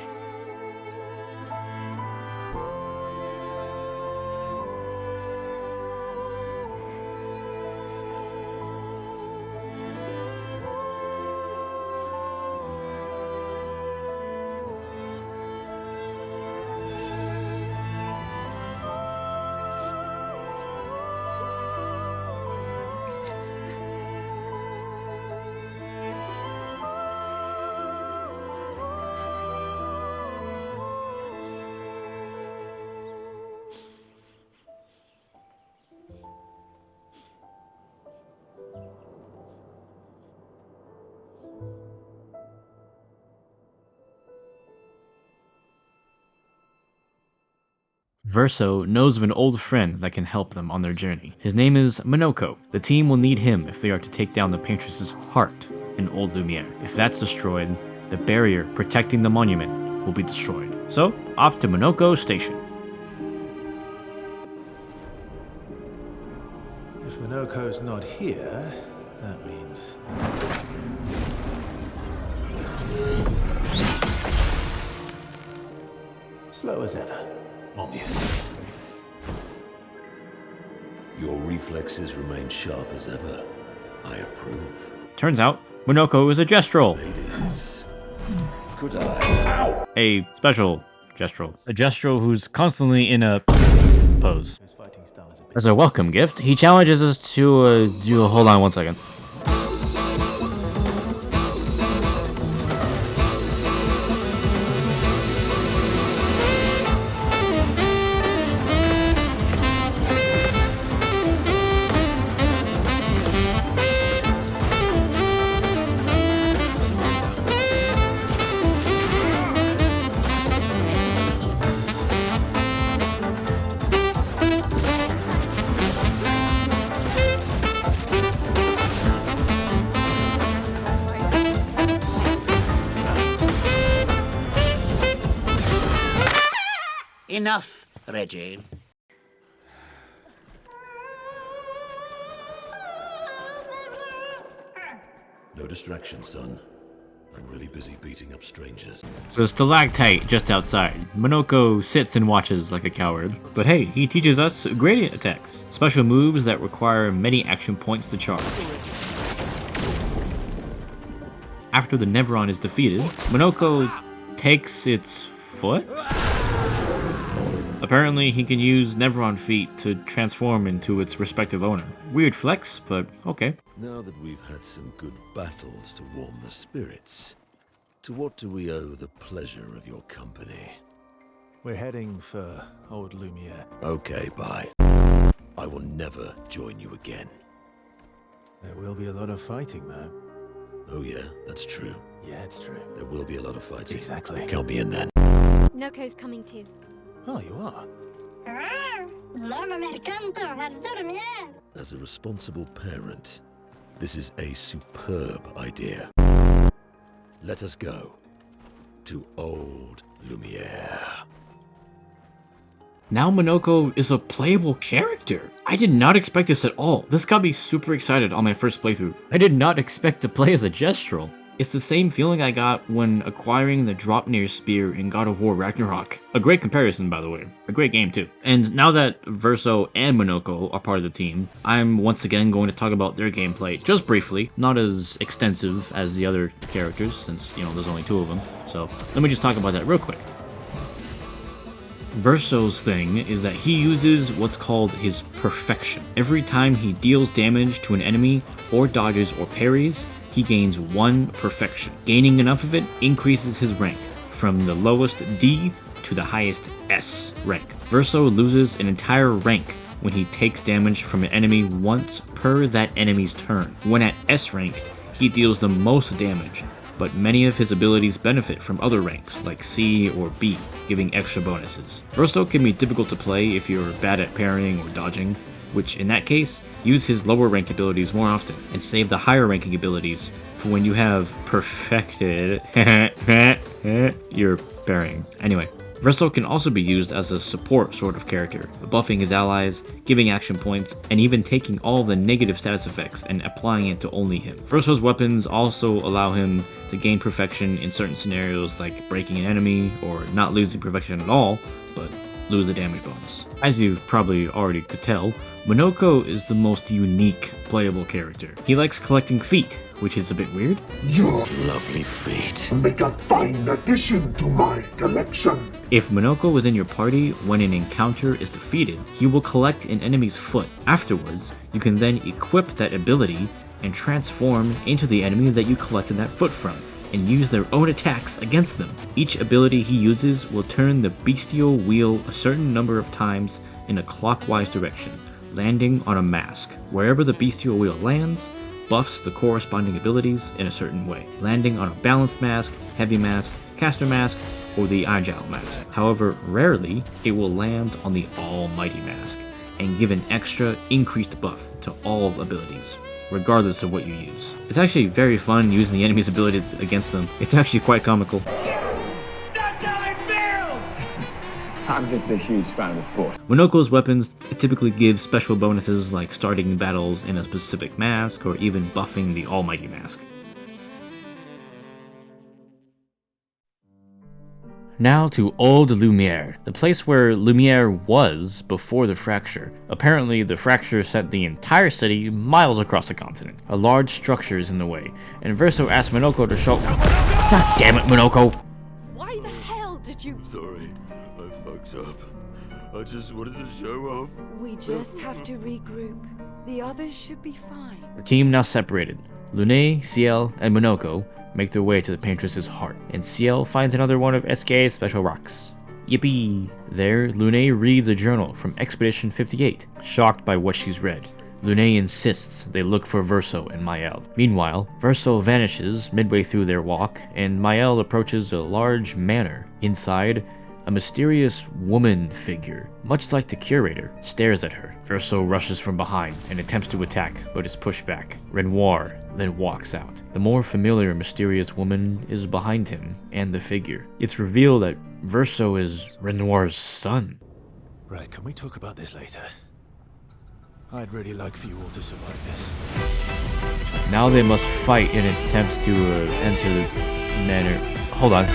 Verso knows of an old friend that can help them on their journey. His name is Monoco. The team will need him if they are to take down the Paintress's heart in Old Lumiere. If that's destroyed, the barrier protecting the monument will be destroyed. So, off to Monoco Station. If Monoco's not here, that means... slow as ever. Obvious. Your reflexes remain sharp as ever. I approve. Turns out, Monoco is a Gestral. Ladies, could I? A special Gestral. A Gestral who's constantly in a pose. As a welcome gift, he challenges us to do... Hold on one second. Enough, Reggie. No distraction, son. I'm really busy beating up strangers. So stalactite just outside. Monoco sits and watches like a coward. But hey, he teaches us gradient attacks. Special moves that require many action points to charge. After the Neveron is defeated, Monoco takes its foot? Apparently, he can use Neveron feet to transform into its respective owner. Weird flex, but okay. Now that we've had some good battles to warm the spirits, to what do we owe the pleasure of your company? We're heading for Old Lumiere. Okay, bye. I will never join you again. There will be a lot of fighting, though. Oh yeah, that's true. Yeah, it's true. There will be a lot of fighting. Exactly. Count me in then. Noco's coming too. Oh, you are? As a responsible parent, this is a superb idea. Let us go to Old Lumiere. Now Monoco is a playable character. I did not expect this at all. This got me super excited on my first playthrough. I did not expect to play as a Gestral. It's the same feeling I got when acquiring the Draupnir spear in God of War Ragnarok. A great comparison, by the way. A great game too. And now that Verso and Monoco are part of the team, I'm once again going to talk about their gameplay just briefly, not as extensive as the other characters since, you know, there's only 2 of them. So let me just talk about that real quick. Verso's thing is that he uses what's called his perfection. Every time he deals damage to an enemy, or dodges or parries, he gains 1 perfection. Gaining enough of it increases his rank, from the lowest D to the highest S rank. Verso loses an entire rank when he takes damage from an enemy once per that enemy's turn. When at S rank, he deals the most damage, but many of his abilities benefit from other ranks, like C or B, giving extra bonuses. Verso can be difficult to play if you're bad at parrying or dodging, which in that case, use his lower rank abilities more often, and save the higher ranking abilities for when you have perfected your parrying. Anyway, Verso can also be used as a support sort of character, buffing his allies, giving action points, and even taking all the negative status effects and applying it to only him. Verso's weapons also allow him to gain perfection in certain scenarios like breaking an enemy or not losing perfection at all, but lose a damage bonus. As you probably already could tell, Monoco is the most unique playable character. He likes collecting feet, which is a bit weird. Your lovely feet make a fine addition to my collection. If Monoco is in your party when an encounter is defeated, he will collect an enemy's foot. Afterwards, you can then equip that ability and transform into the enemy that you collected that foot from, and use their own attacks against them. Each ability he uses will turn the bestial wheel a certain number of times in a clockwise direction, landing on a mask. Wherever the bestial wheel lands, buffs the corresponding abilities in a certain way, landing on a balanced mask, heavy mask, caster mask, or the agile mask. However, rarely it will land on the almighty mask, and give an extra increased buff to all abilities, regardless of what you use. It's actually very fun using the enemy's abilities against them. It's actually quite comical. That's how it feels! I'm just a huge fan of the sport. Monoco's weapons typically give special bonuses like starting battles in a specific mask or even buffing the almighty mask. Now to Old Lumiere, the place where Lumiere was before the fracture. Apparently, the fracture sent the entire city miles across the continent. A large structure is in the way, and Verso asked Monoco to show— God damn it, Monoco! Why the hell did you— Sorry, I fucked up. I just wanted to show off. We just have to regroup. The others should be fine. The team now separated. Lune, Ciel, and Monoco make their way to the Paintress's heart, and Ciel finds another one of Esquies' special rocks. Yippee! There, Lune reads a journal from Expedition 58. Shocked by what she's read, Lune insists they look for Verso and Maelle. Meanwhile, Verso vanishes midway through their walk, and Maelle approaches a large manor. Inside, a mysterious woman figure, much like the curator, stares at her. Verso rushes from behind and attempts to attack, but is pushed back. Renoir then walks out. The more familiar mysterious woman is behind him and the figure. It's revealed that Verso is Renoir's son. Right, can we talk about this later? I'd really like for you all to survive this. Now they must fight in an attempt to enter the manor. Hold on.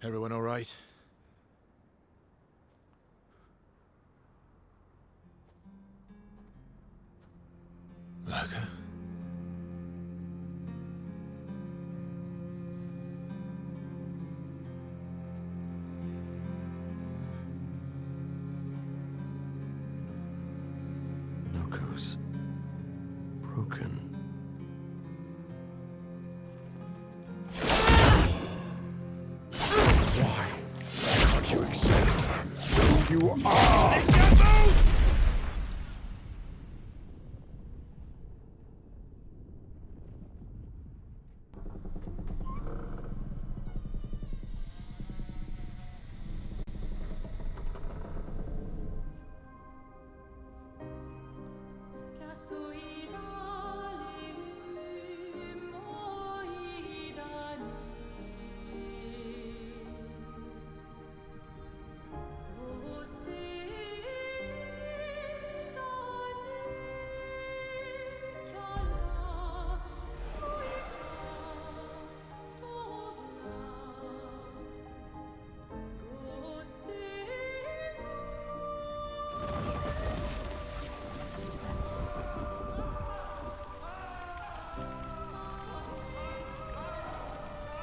Everyone all right? Monoco? Monoco's broken. Why can't you accept who you are?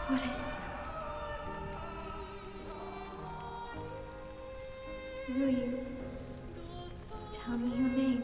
What is that? Will you tell me your name?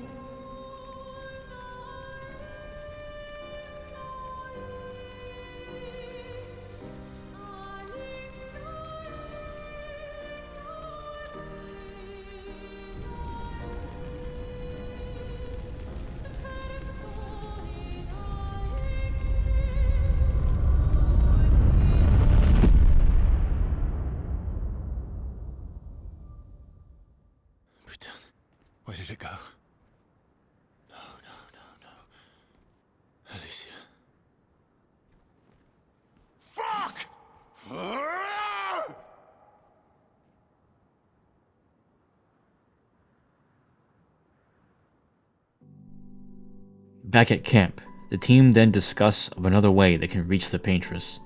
Where did it go? No. Alicia. Fuck! Back at camp, the team then discuss of another way they can reach the Paintress.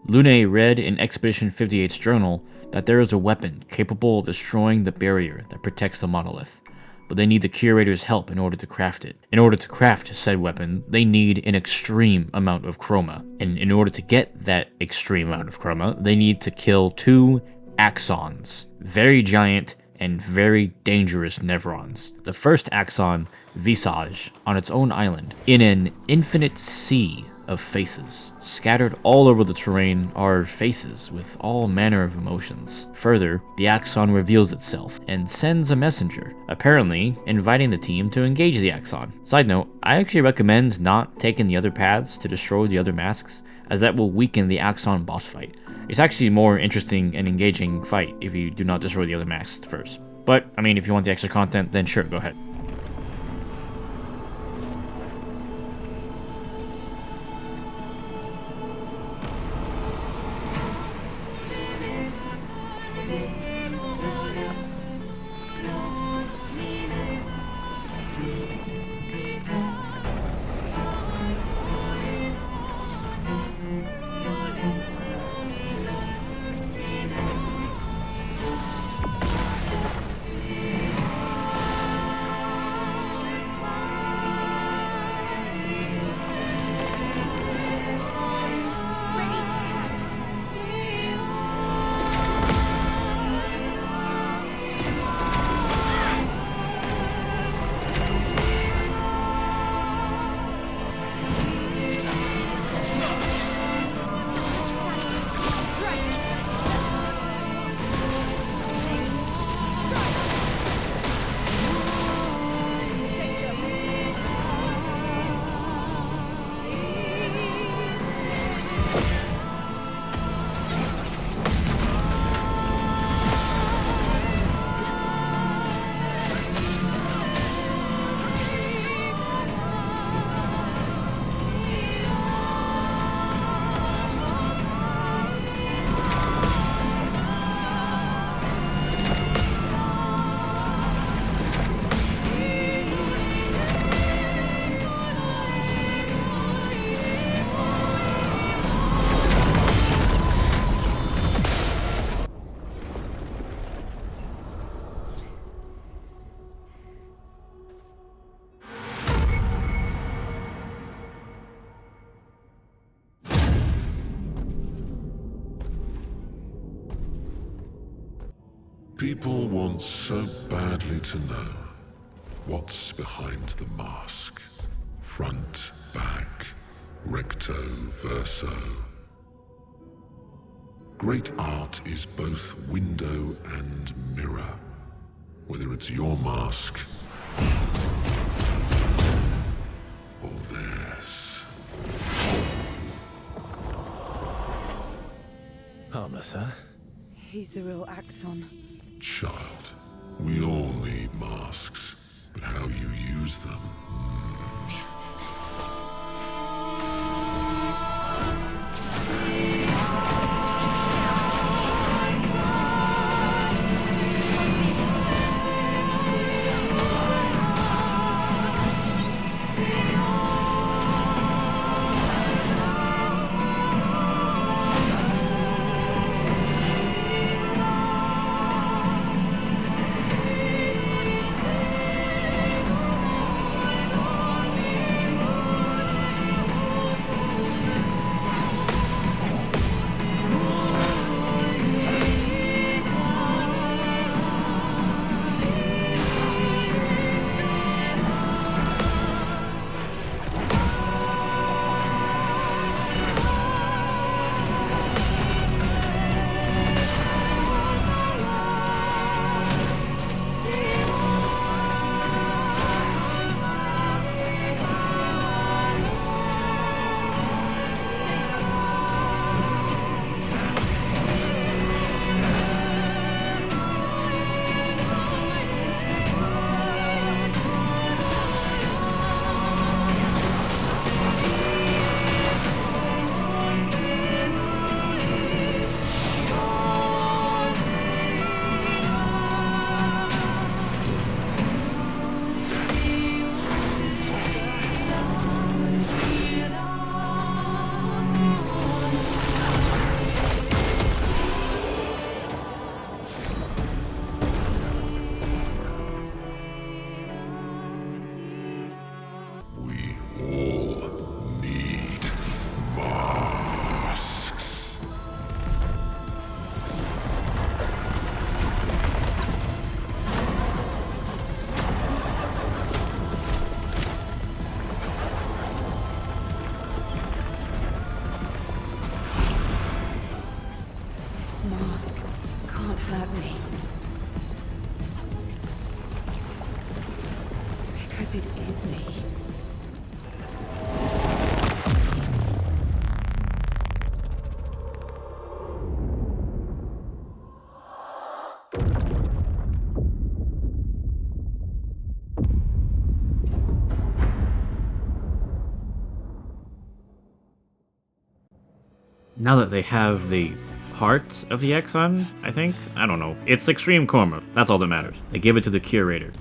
Lune read in Expedition 58's journal that there is a weapon capable of destroying the barrier that protects the Monolith, but they need the Curator's help in order to craft it. In order to craft said weapon, they need an extreme amount of chroma, and in order to get that extreme amount of chroma, they need to kill 2 axons, very giant and very dangerous Nevrons. The first axon, Visage, on its own island, in an infinite sea of faces. Scattered all over the terrain are faces with all manner of emotions. Further, the axon reveals itself and sends a messenger, apparently inviting the team to engage the axon. Side note, I actually recommend not taking the other paths to destroy the other masks, as that will weaken the axon boss fight. It's actually a more interesting and engaging fight if you do not destroy the other masks first. But, I mean, if you want the extra content, then sure, go ahead. People want so badly to know what's behind the mask. Front, back, recto, verso. Great art is both window and mirror. Whether it's your mask or theirs. Harmless, huh? He's the real Axon. Child, we all need masks, but how you use them. It is me. Now that they have the heart of the Exxon, I think? I don't know. It's Extreme Karma. That's all that matters. They give it to the Curator.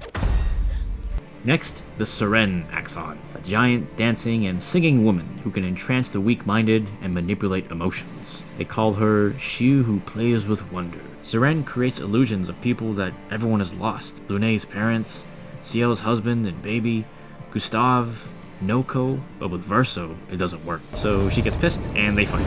Next, the Sirene Axon, a giant dancing and singing woman who can entrance the weak-minded and manipulate emotions. They call her she who plays with wonder. Sirene creates illusions of people that everyone has lost. Lune's parents, Ciel's husband and baby, Gustave, Monoco, but with Verso, it doesn't work. So she gets pissed and they fight.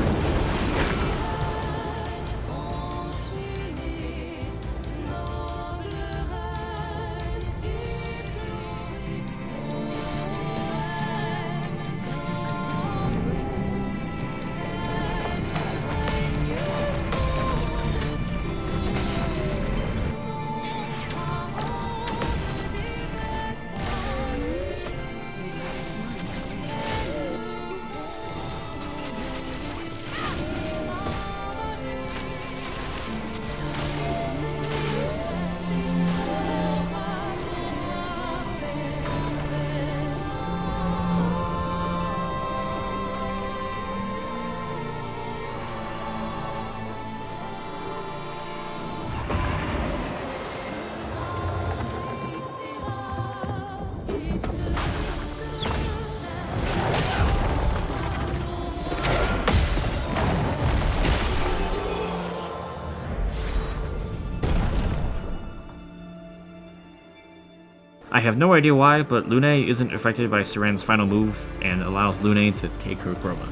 I have no idea why, but Lune isn't affected by Sirene's final move and allows Lune to take her chroma.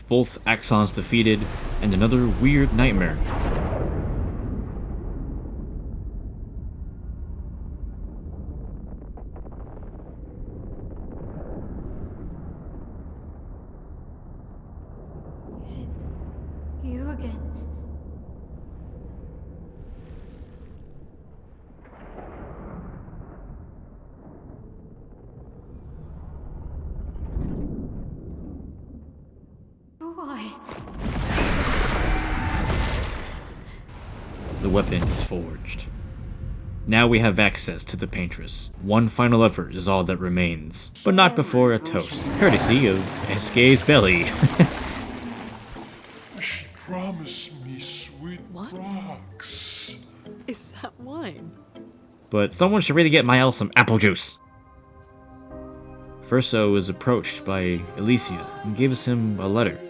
both Axons defeated, and another weird nightmare. Is it you again? Why? The weapon is forged. Now we have access to the Paintress. One final effort is all that remains, but not before a toast, courtesy of Esquies Belly. She promised me sweet rocks. Is that wine? But someone should really get Maelle some apple juice. Verso is approached by Elysia and gives him a letter.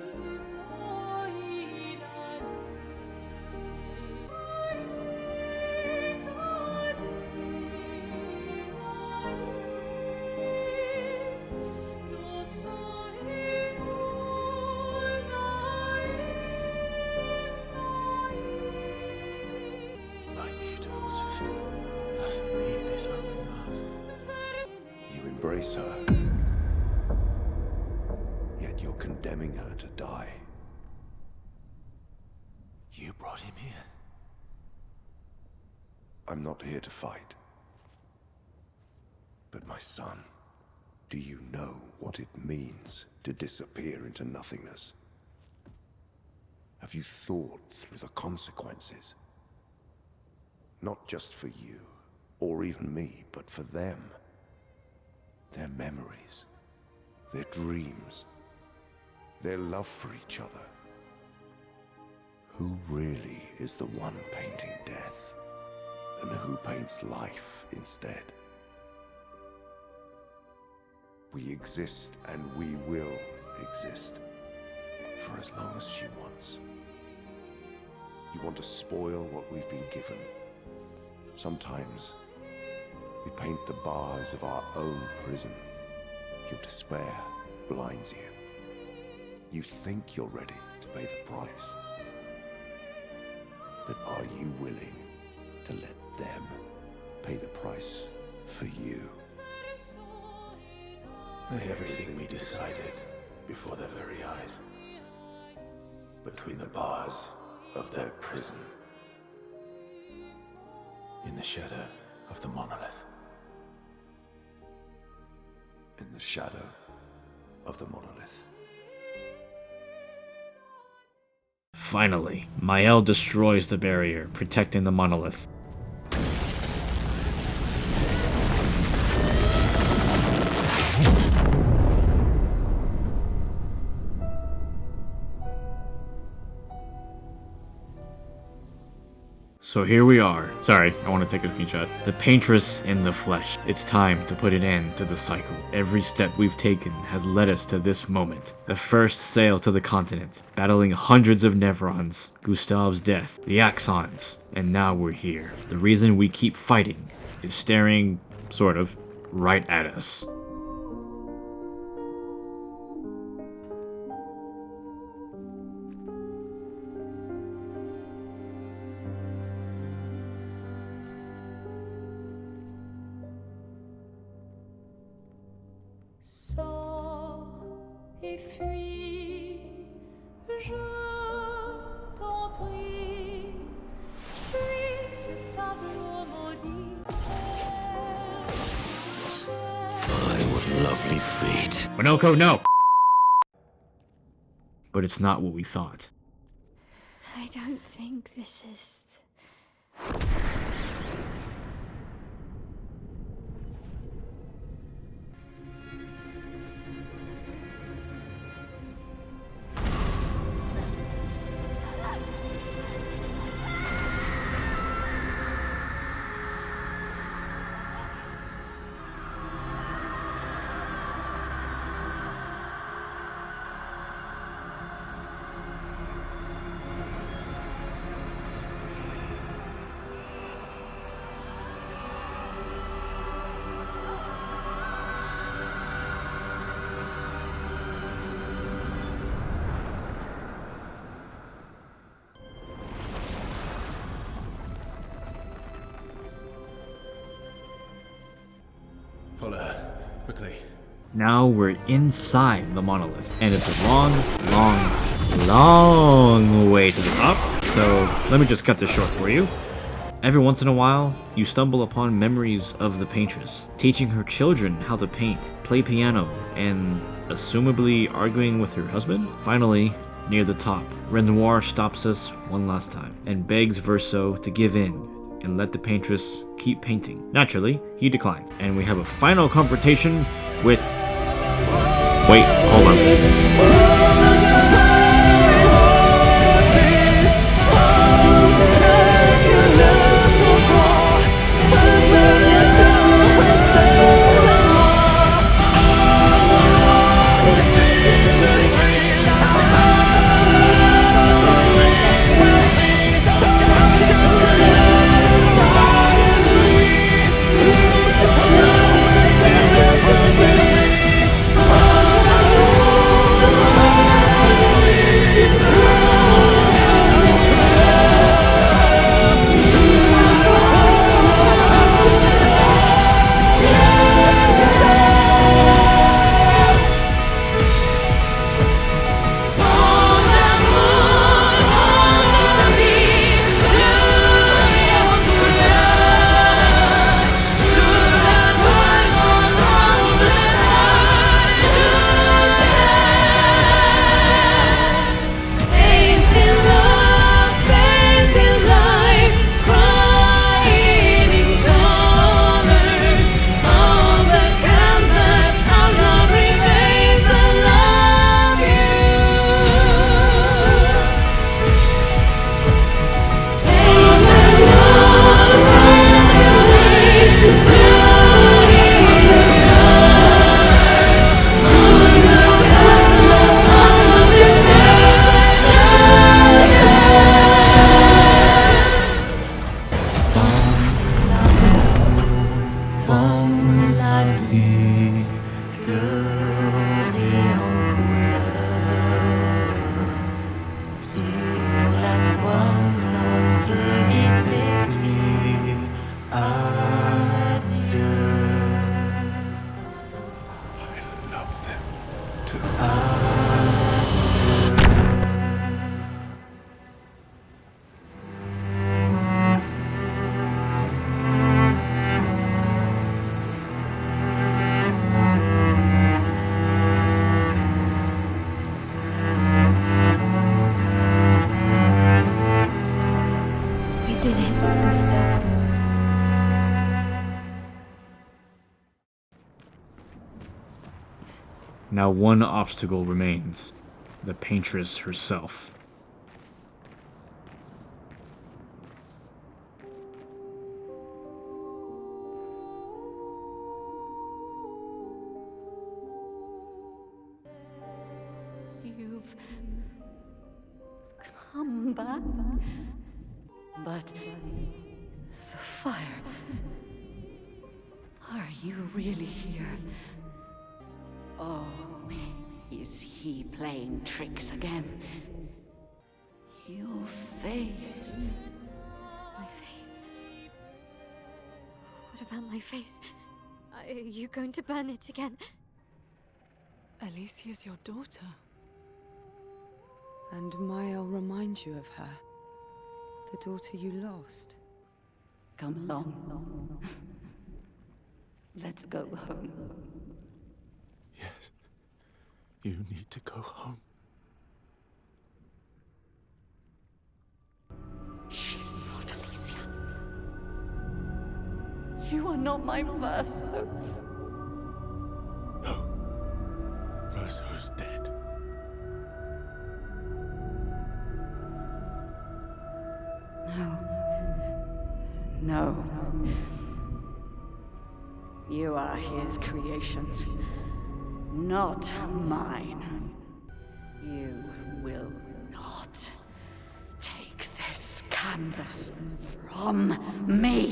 My beautiful sister doesn't need this ugly mask. You embrace her, yet you're condemning her to die. You brought him here. I'm not here to fight. But my son, do you know what it means to disappear into nothingness? Have you thought through the consequences? Not just for you, or even me, but for them. Their memories, their dreams, their love for each other. Who really is the one painting death, and who paints life instead? We exist and we will exist for as long as she wants. You want to spoil what we've been given. Sometimes we paint the bars of our own prison. Your despair blinds you. You think you're ready to pay the price. But are you willing to let them pay the price for you? May everything be decided before their very eyes. Between the bars of their prison. In the shadow of the Monolith. In the shadow of the Monolith. Finally, Maelle destroys the barrier, protecting the Monolith. So here we are. Sorry, I want to take a screenshot. The Paintress in the flesh. It's time to put an end to the cycle. Every step we've taken has led us to this moment. The first sail to the continent, battling hundreds of Nevrons, Gustav's death, the Axons, and now we're here. The reason we keep fighting is staring, sort of, right at us. Lovely feet. Monoco, no! But it's not what we thought. I don't think this is... Follow her. Quickly. Now we're inside the monolith, and it's a long, long, long way to the top, so let me just cut this short for you. Every once in a while, you stumble upon memories of the paintress, teaching her children how to paint, play piano, and assumably arguing with her husband. Finally, near the top, Renoir stops us one last time, and begs Verso to give in and let the paintress keep painting. Naturally, he declines, and we have a final confrontation with... Wait, hold on. Now one obstacle remains, the paintress herself. You've come back, but the fire. Are you really here? Oh, is he playing tricks again? Your face. My face? What about my face? Are you going to burn it again? Alicia's your daughter. And Maelle reminds you of her. The daughter you lost. Come along. Let's go home. Yes. You need to go home. She's not Alicia. You are not my Verso. No. Verso's dead. No. You are his creations, not mine. You will not take this canvas from me.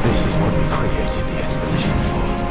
This is what we created the expeditions for.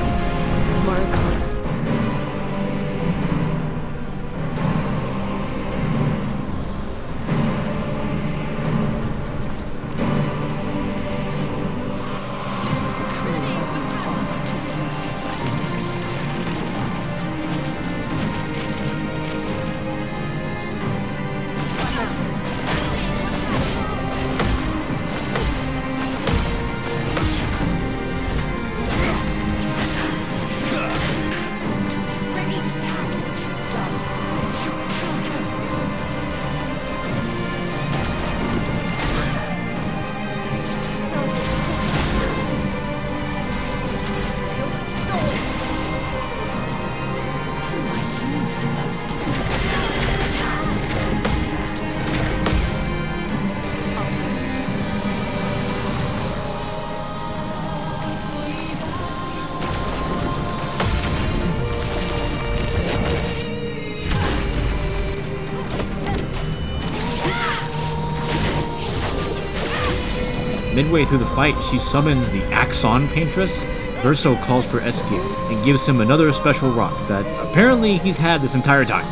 Midway through the fight, she summons the Axon Paintress. Verso calls for Esquies and gives him another special rock that apparently he's had this entire time.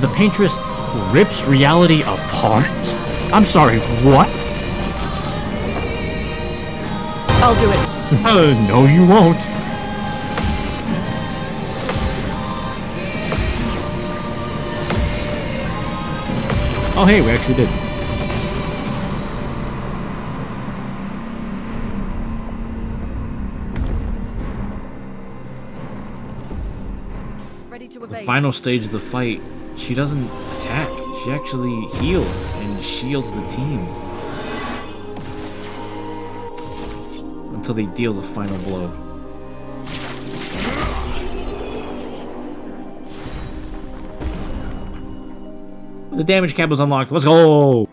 The Paintress rips reality apart? I'm sorry, what? I'll do it. No, you won't. Oh, hey, we actually did. Ready to The evade. final stage of the fight, she doesn't attack. She actually heals and shields the team. Until they deal the final blow. The damage cap is unlocked. Let's go!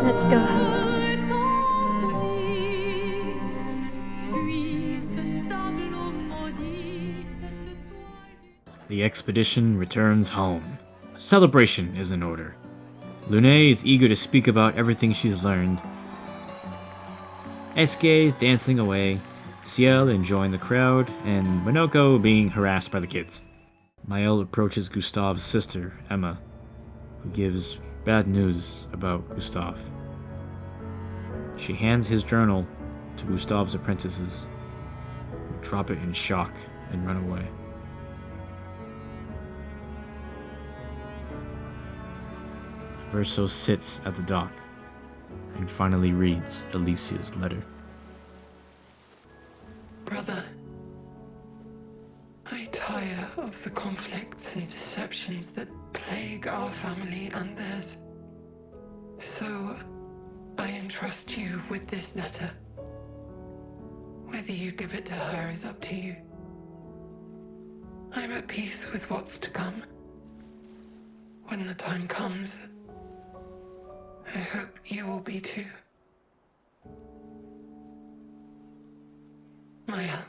Let's go home. The expedition returns home. A celebration is in order. Lune is eager to speak about everything she's learned. Esquies dancing away, Ciel enjoying the crowd, and Monoco being harassed by the kids. Maelle approaches Gustave's sister, Emma, who gives bad news about Gustave. She hands his journal to Gustave's apprentices, who drop it in shock and run away. Verso sits at the dock and finally reads Alicia's letter. Brother, I tire of the conflicts and deceptions that plague our family and theirs. So, I entrust you with this letter. Whether you give it to her is up to you. I'm at peace with what's to come. When the time comes, I hope you will be too. Maelle,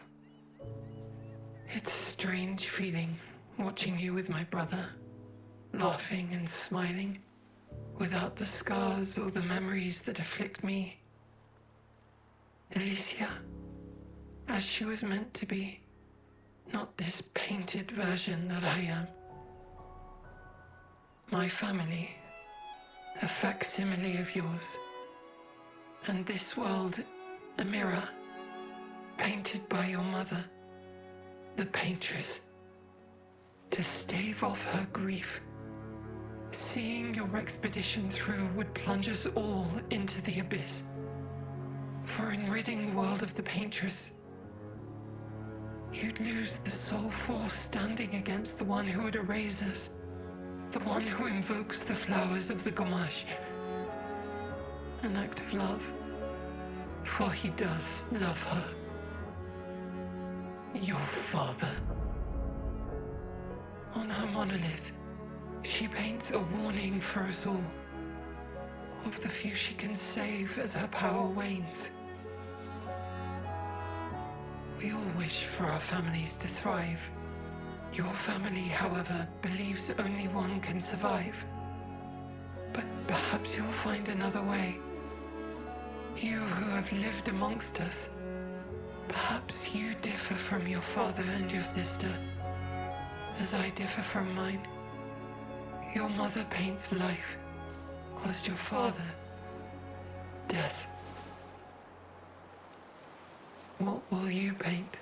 it's a strange feeling watching you with my brother, laughing and smiling, without the scars or the memories that afflict me. Alicia, as she was meant to be, not this painted version that I am. My family, a facsimile of yours, and this world, a mirror, painted by your mother, the paintress, to stave off her grief, Seeing your expedition through would plunge us all into the abyss. For in ridding the world of the Paintress, you'd lose the sole force standing against the one who would erase us. The one who invokes the flowers of the Gommage. An act of love. For he does love her. Your father. On her monolith, she paints a warning for us all. Of the few she can save as her power wanes. We all wish for our families to thrive. Your family, however, believes only one can survive. But perhaps you'll find another way. You who have lived amongst us. Perhaps you differ from your father and your sister, as I differ from mine. Your mother paints life, whilst your father, death. What will you paint?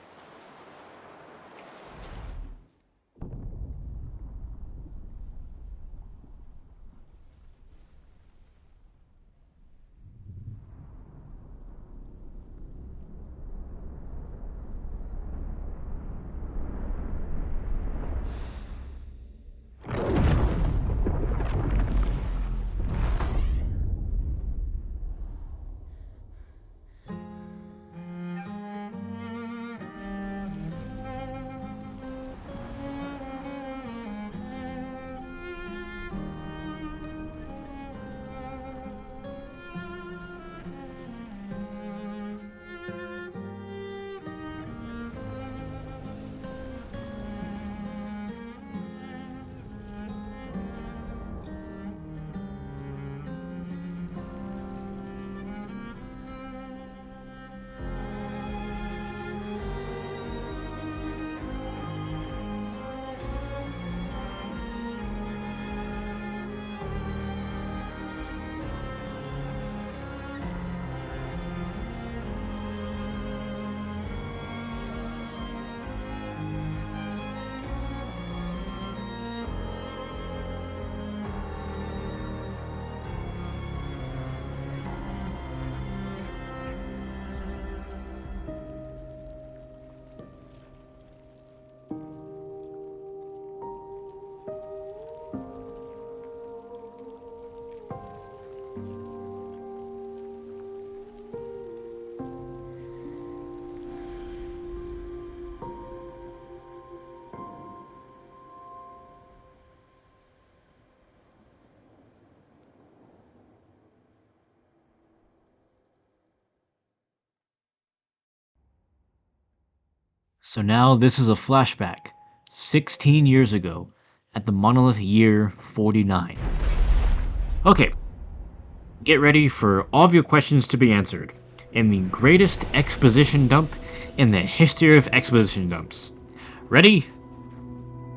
So now this is a flashback, 16 years ago, at the Monolith year 49. Okay, get ready for all of your questions to be answered in the greatest exposition dump in the history of exposition dumps. Ready?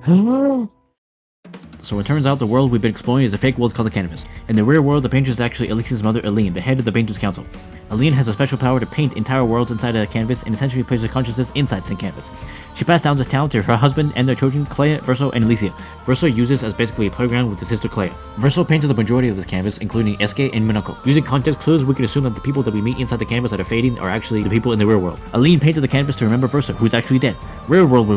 So it turns out the world we've been exploring is a fake world called the Canvas. In the real world, the painter is actually Elise's mother, Aline, the head of the Painters Council. Aline has a special power to paint entire worlds inside of the canvas and essentially places consciousness inside said canvas. She passed down this talent to her husband and their children, Clair, Verso, and Alicia. Verso uses as basically a playground with his sister Clair. Verso painted the majority of this canvas, including Esquies and Monoco. Using context clues, we can assume that the people that we meet inside the canvas that are fading are actually the people in the real world. Aline painted the canvas to remember Verso, who's actually dead. Real world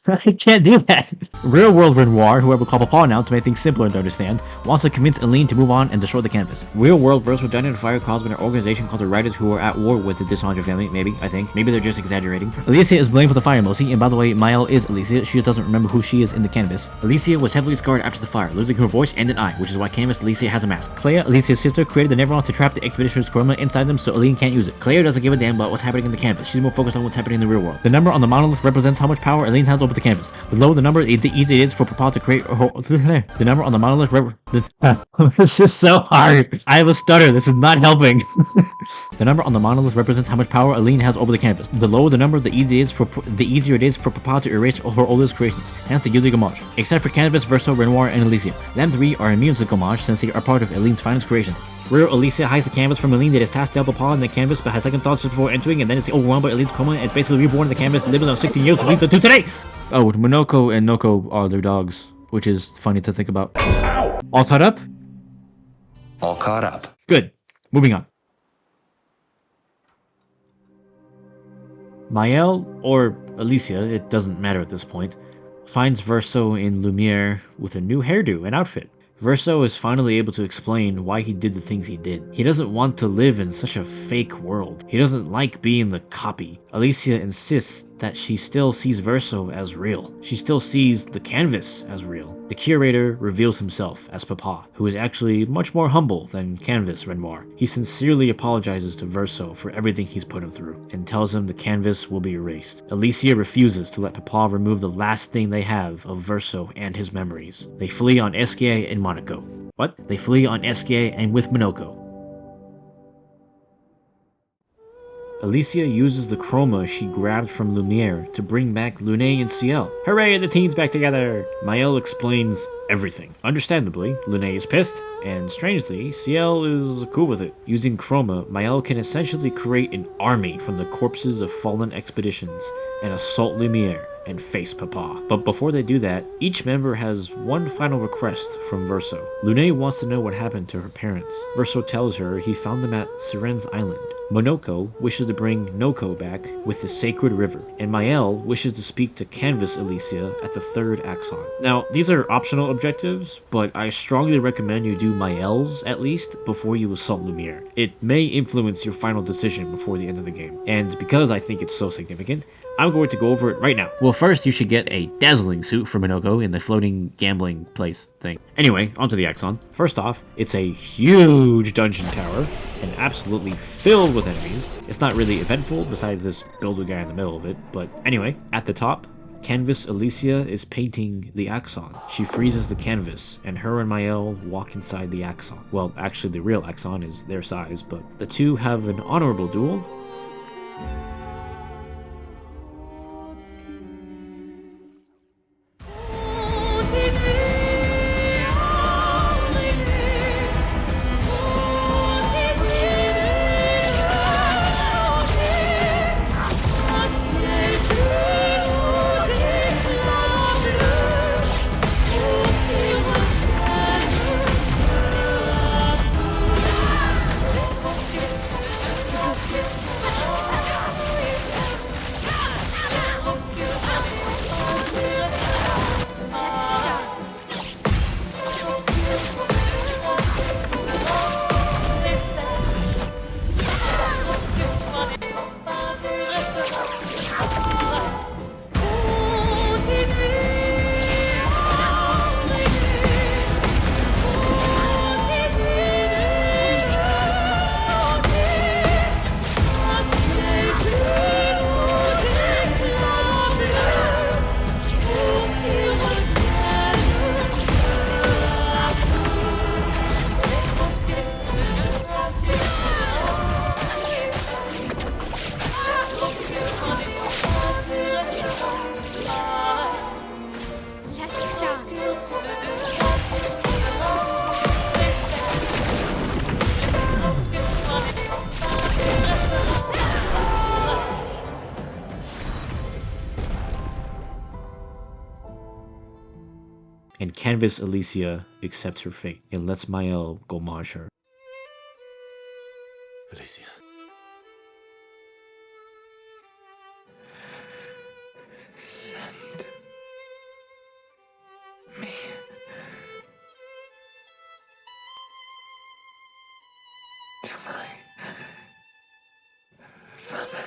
I can't do that. Real world Renoir, who I will call Papa now to make things simpler to understand, wants to convince Aline to move on and destroy the canvas. Real world Verso died in a fire caused by an organization called the Writers who are at war with the Dishonor family, maybe, I think. Maybe they're just exaggerating. Alicia is blamed for the fire mostly, and by the way, Maelle is Alicia, she just doesn't remember who she is in the canvas. Alicia was heavily scarred after the fire, losing her voice and an eye, which is why canvas Alicia has a mask. Clair, Alicia's sister, created the Neverons to trap the expeditioner's chroma inside them so Aline can't use it. Clair doesn't give a damn about what's happening in the canvas, she's more focused on what's happening in the real world. The number on the monolith represents how much power Aline has over the canvas. The lower the number, the easier it is for Papa to create the number on the monolith this is so hard. I have a stutter, this is not helping. The number on the monolith represents how much power Aline has over the canvas. The lower the number, the easier it is for Papa to erase her oldest creations, hence the Gilded Gommage. Except for Canvas, Verso, Renoir, and Alicia. Them three are immune to Gommage since they are part of Aline's finest creation. Real Alicia hides the canvas from Aline that is tasked to help Papa in the canvas but has second thoughts just before entering, and then it's overwhelmed by Aline's coma and it's basically reborn in the canvas, living on 16 years to lead to today! Oh, Monoco and Noco are their dogs. which is funny to think about. All caught up? All caught up. Good. Moving on. Maelle, or Alicia, it doesn't matter at this point, finds Verso in Lumiere with a new hairdo and outfit. Verso is finally able to explain why he did the things he did. He doesn't want to live in such a fake world. He doesn't like being the copy. Alicia insists that she still sees Verso as real. She still sees the canvas as real. The curator reveals himself as Papa, who is actually much more humble than Canvas Renoir. He sincerely apologizes to Verso for everything he's put him through, and tells him the canvas will be erased. Alicia refuses to let Papa remove the last thing they have of Verso and his memories. They flee on Esquies and Monoco. What? They flee on Esquies and with Monoco. Alicia uses the chroma she grabbed from Lumiere to bring back Lune and Ciel. Hooray, the teens back together! Maelle explains everything. Understandably, Lune is pissed, and strangely, Ciel is cool with it. Using chroma, Maelle can essentially create an army from the corpses of fallen expeditions and assault Lumiere and face Papa. But before they do that, each member has one final request from Verso. Lune wants to know what happened to her parents. Verso tells her he found them at Sirene's island. Monoco wishes to bring Noco back with the sacred river, and Maelle wishes to speak to Canvas Alicia at the third axon. Now, these are optional objectives, but I strongly recommend you do Maelle's at least before you assault Lumiere. It may influence your final decision before the end of the game, and because I think it's so significant, I'm going to go over it right now. Well, first you should get a dazzling suit for Monoco in the floating gambling place thing. Anyway, onto the Axon. First off, it's a huge dungeon tower and absolutely filled with enemies. It's not really eventful besides this builder guy in the middle of it, but anyway, at the top, Canvas Alicia is painting the Axon. She freezes the canvas, and her and Maelle walk inside the Axon. Well, actually the real Axon is their size, but the two have an honorable duel. And Canvas Alicia accepts her fate and lets Maelle go mage her. Alicia. Send me to my family.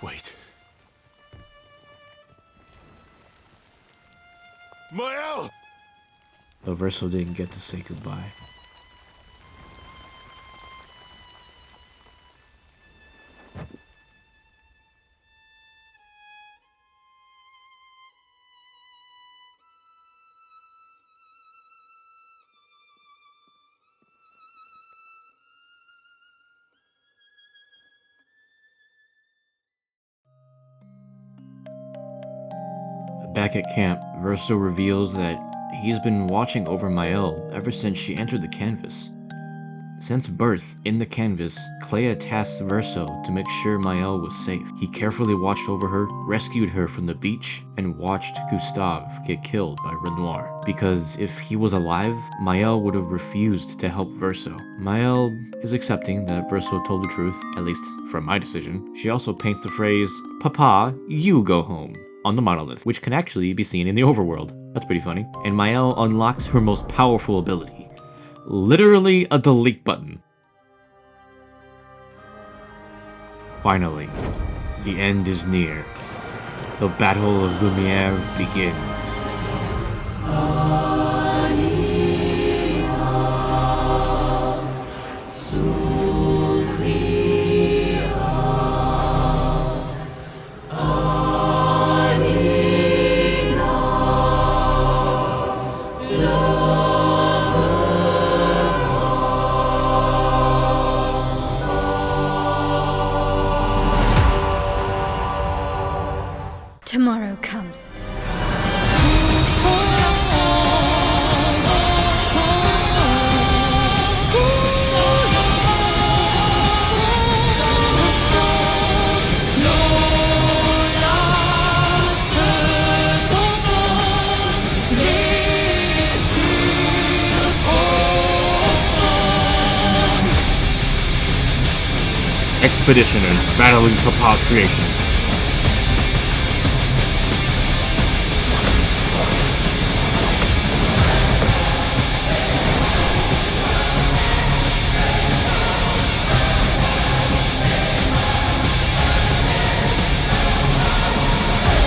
Wait. Maelle! But Verso didn't get to say goodbye. Back at camp, Verso reveals that he's been watching over Maelle ever since she entered the canvas. Since birth, in the canvas, Clair tasked Verso to make sure Maelle was safe. He carefully watched over her, rescued her from the beach, and watched Gustave get killed by Renoir. Because if he was alive, Maelle would have refused to help Verso. Maelle is accepting that Verso told the truth, at least from my decision. She also paints the phrase, "Papa, you go home," on the monolith, which can actually be seen in the overworld. That's pretty funny. And Maelle unlocks her most powerful ability. Literally a delete button. Finally, the end is near. The Battle of Lumiere begins. Tomorrow comes. Expeditioners battling Papa's creations.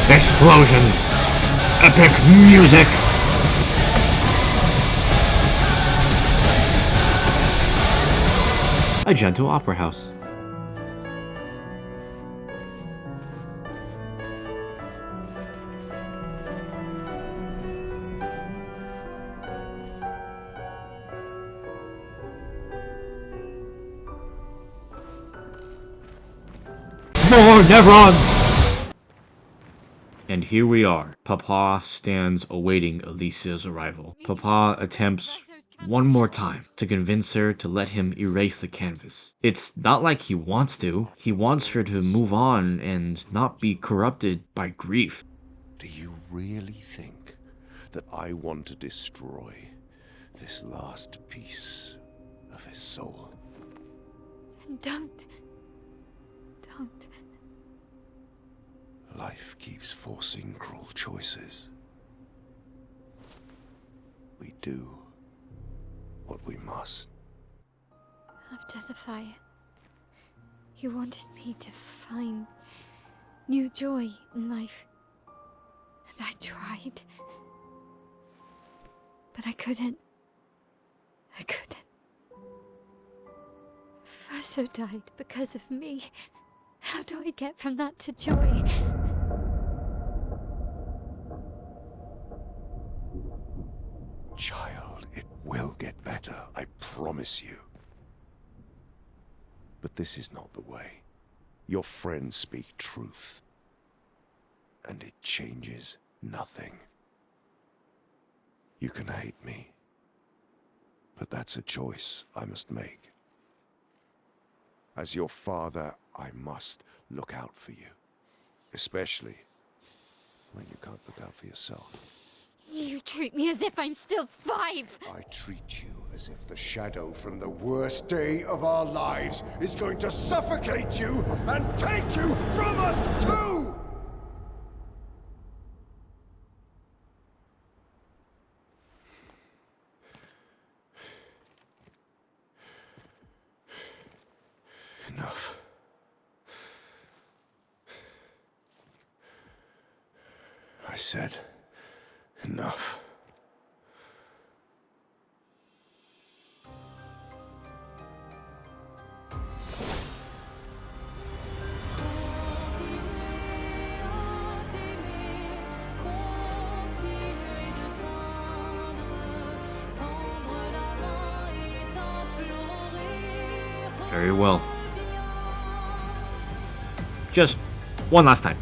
Explosions! Epic music! A gentle opera house. More Nevrons! And here we are. Papa stands awaiting Alicia's arrival. Papa attempts one more time to convince her to let him erase the canvas. It's not like he wants to. He wants her to move on and not be corrupted by grief. Do you really think that I want to destroy this last piece of his soul? Don't. Life keeps forcing cruel choices. We do what we must. After the fire, you wanted me to find new joy in life. And I tried. But I couldn't. Verso died because of me. How do I get from that to joy? Child, it will get better, I promise you. But this is not the way. Your friends speak truth. And it changes nothing. You can hate me. But that's a choice I must make. As your father, I must look out for you. Especially when you can't look out for yourself. You treat me as if I'm still 5! I treat you as if the shadow from the worst day of our lives is going to suffocate you and take you from us too! Enough. I said enough. Very well. Just one last time.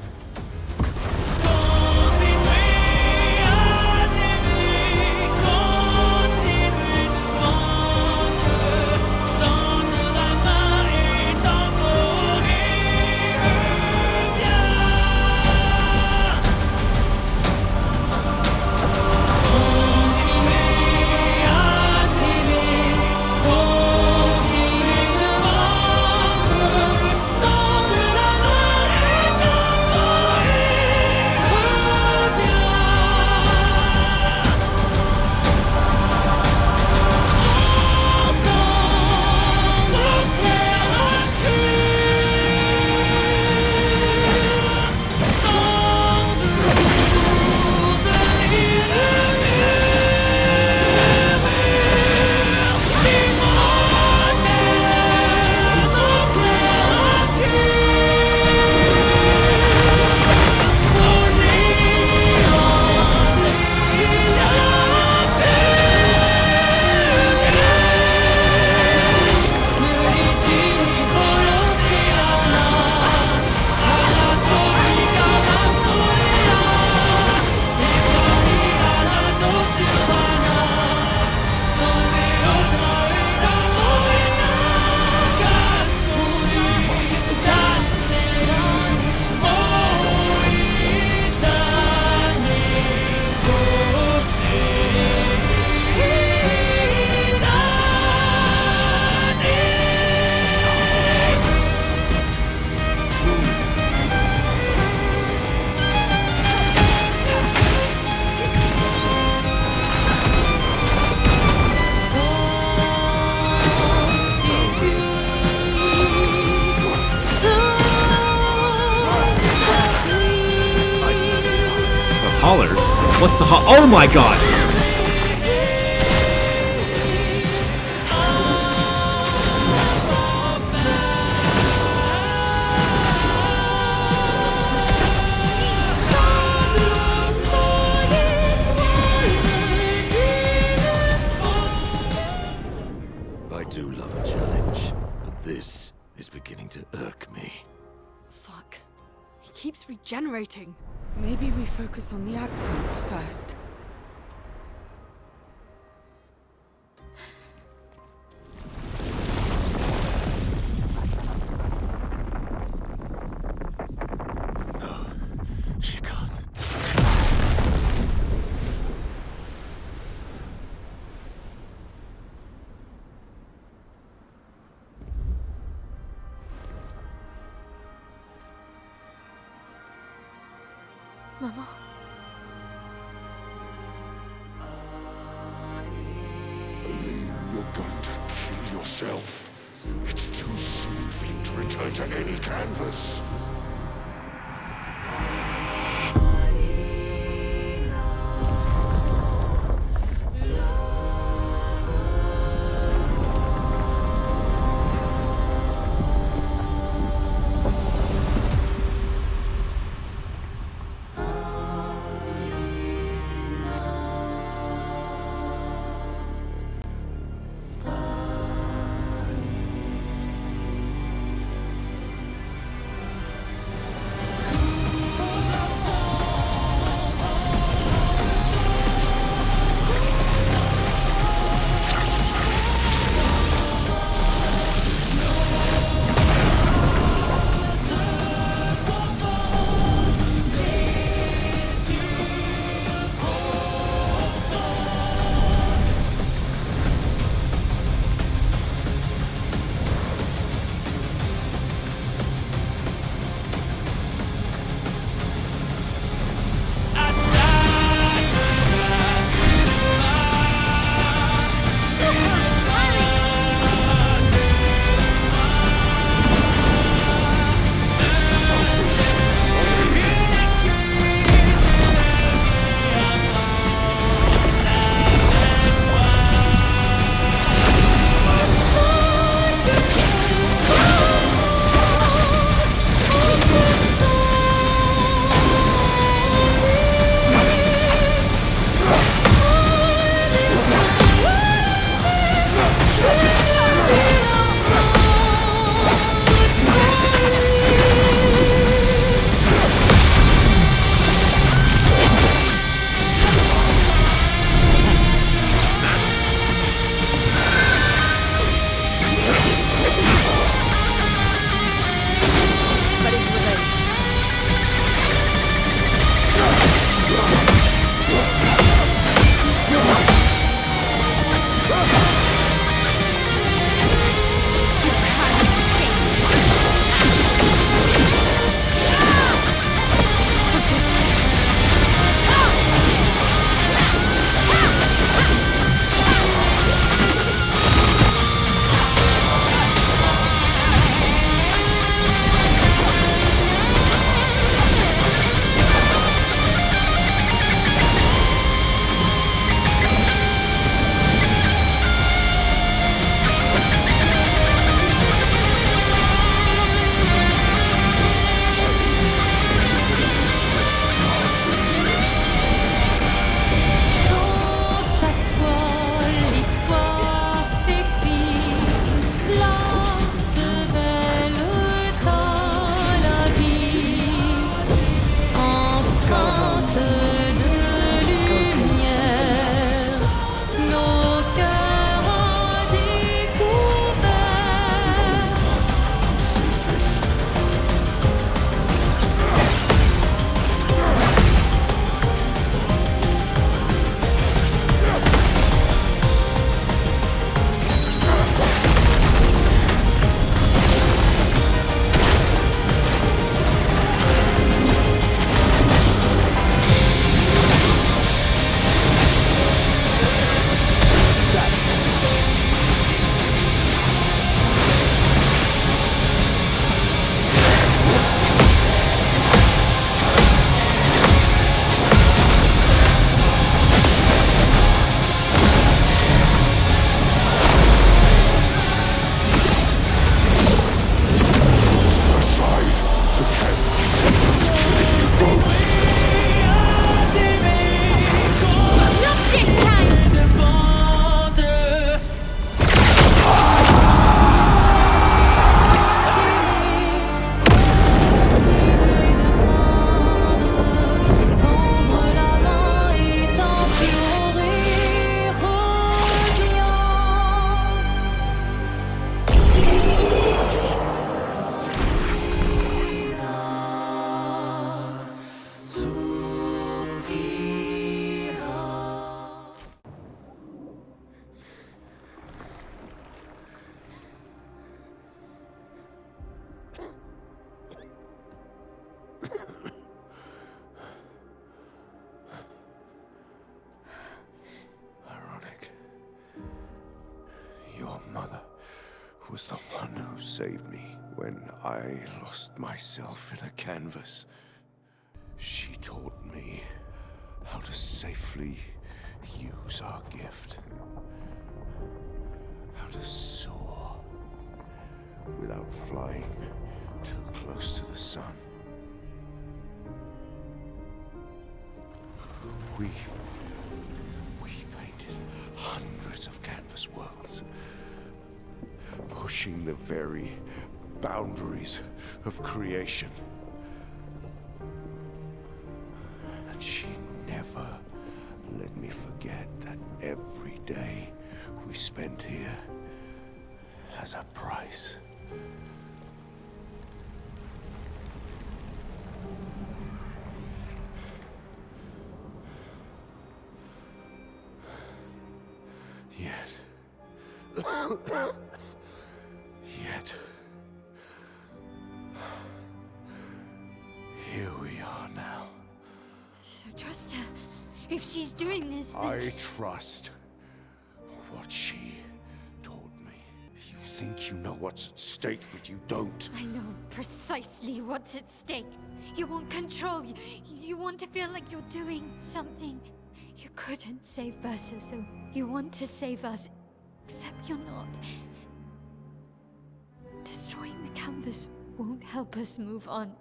holler. What's the oh my god! I do love a challenge, but this is beginning to irk me. Fuck. He keeps regenerating. Maybe we focus on the accents first. No, she can't. Mama. You're going to kill yourself. It's too soon for you to return to any canvas. was the one who saved me when I lost myself in a canvas. She taught me how to safely use our gift. How to soar without flying too close to the sun. We painted hundreds of canvas worlds, pushing the very boundaries of creation. And she never let me forget that every day we spent here has a price. Yet, here we are now. So trust her. If she's doing this, then... I trust what she taught me. You think you know what's at stake, but you don't. I know precisely what's at stake. You want control. You want to feel like you're doing something. You couldn't save Verso, so you want to save us. Except you're not. Destroying the canvas won't help us move on.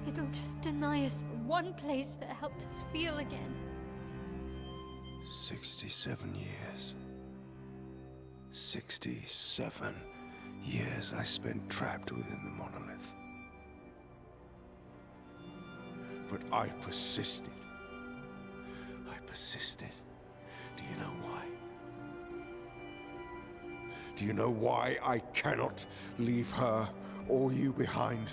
It'll just deny us the one place that helped us feel again. 67 years. 67 years I spent trapped within the Monolith. But I persisted. I persisted. Do you know why? Do you know why I cannot leave her or you behind?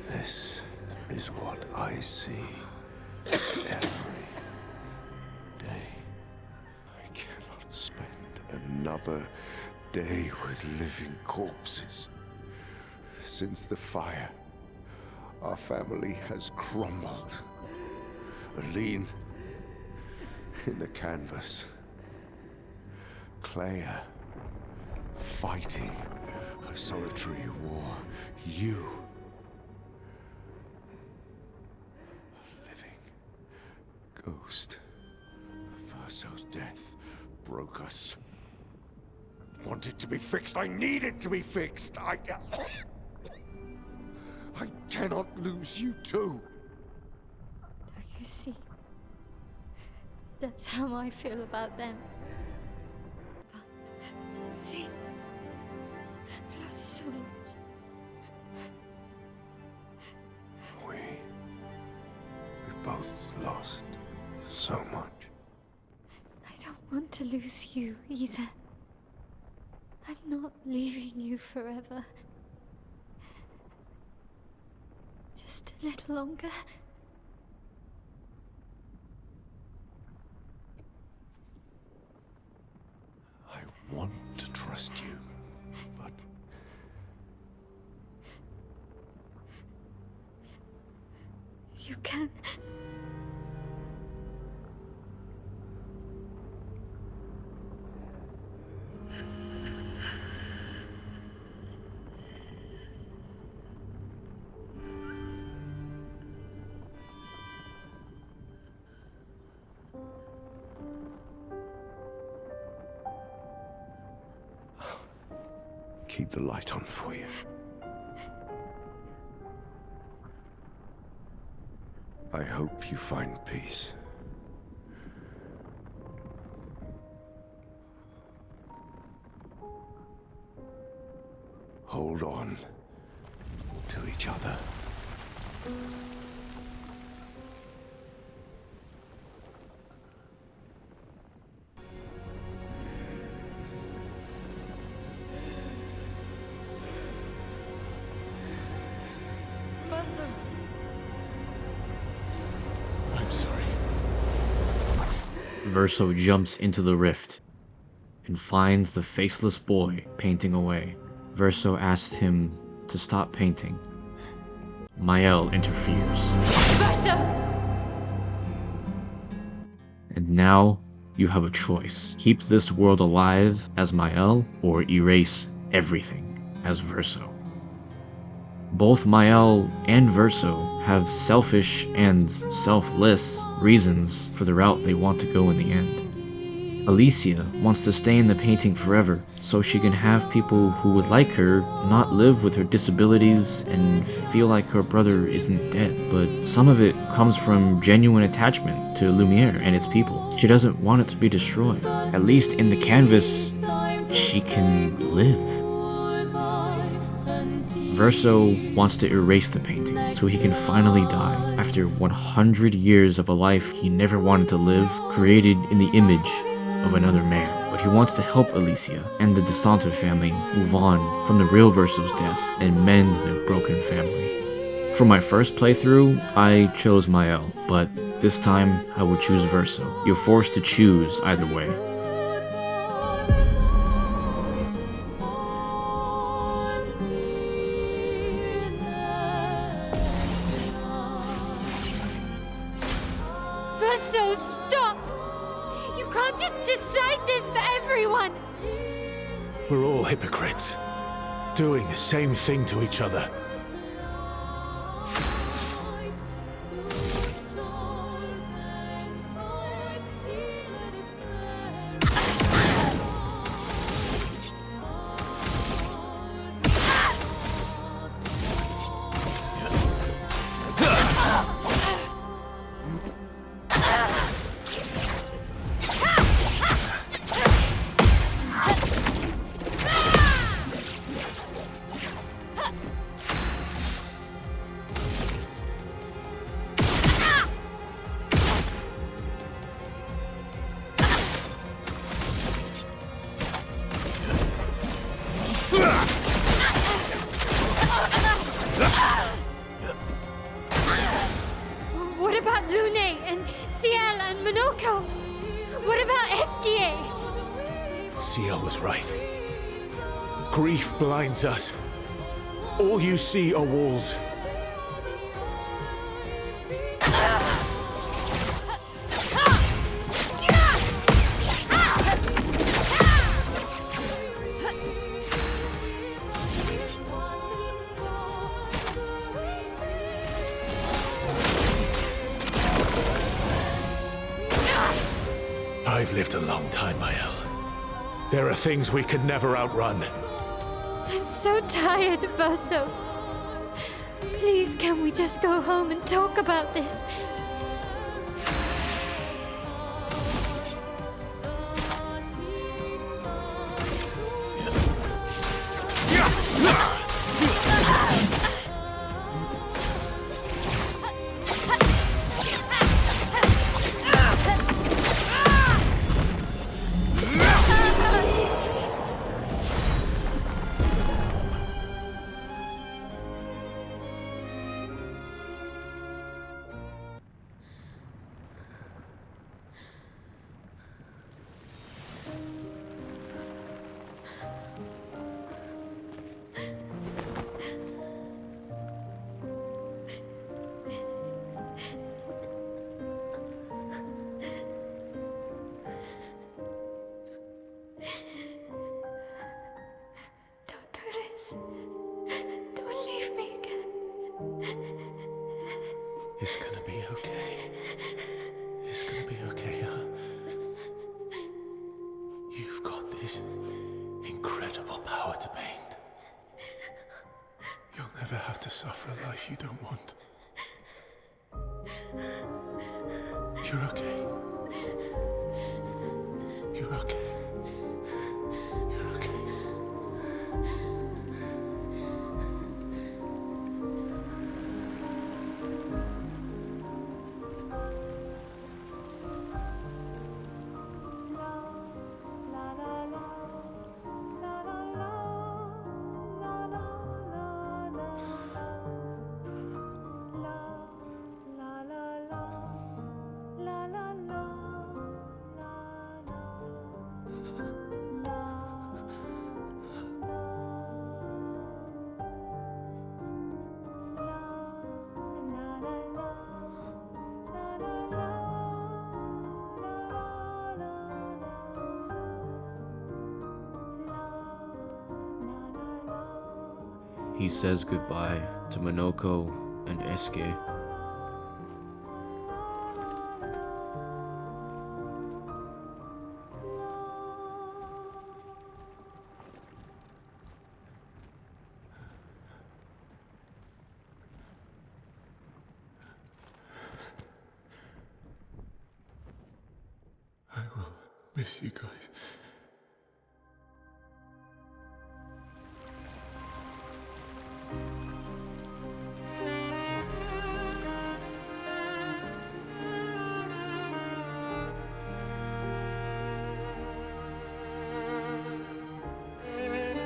This is what I see every day. I cannot spend another day with living corpses. Since the fire, our family has crumbled. Aline in the canvas. Clair fighting a solitary war. You, a living ghost. Verso's death broke us. Wanted to be fixed. I need it to be fixed. I cannot lose you too. Don't you see? That's how I feel about them. But, see? I've lost so much. We both lost so much. I don't want to lose you either. I'm not leaving you forever. Just a little longer. I want to trust you, but... You can. Keep the light on for you. I hope you find peace. Hold on to each other. Verso jumps into the rift. and finds the faceless boy painting away. Verso asks him to stop painting. Maelle interferes. Verso! And now you have a choice. Keep this world alive as Maelle, or erase everything as Verso. Both Maelle and Verso have selfish and selfless reasons for the route they want to go in the end. Alicia wants to stay in the painting forever, so she can have people who would like her not live with her disabilities and feel like her brother isn't dead. But some of it comes from genuine attachment to Lumiere and its people. She doesn't want it to be destroyed. At least in the canvas, she can live. Verso wants to erase the painting so he can finally die after 100 years of a life he never wanted to live, created in the image of another man. But he wants to help Alicia and the DeSanta family move on from the real Verso's death and mend their broken family. For my first playthrough, I chose Maelle, but this time I would choose Verso. You're forced to choose either way. Verso, stop! You can't just decide this for everyone! We're all hypocrites, doing the same thing to each other. What about Lune and Ciel and Monoco? What about Esquies? Ciel was right. Grief blinds us. All you see are walls. I've lived a long time, Maelle. There are things we could never outrun. I'm so tired, Verso. Please, can we just go home and talk about this? Don't leave me again. It's gonna be okay. It's gonna be okay, huh? You've got this incredible power to paint. You'll never have to suffer a life you don't want. You're okay. You're okay. You're okay. he says goodbye to Monoco and Esquies. I will miss you guys.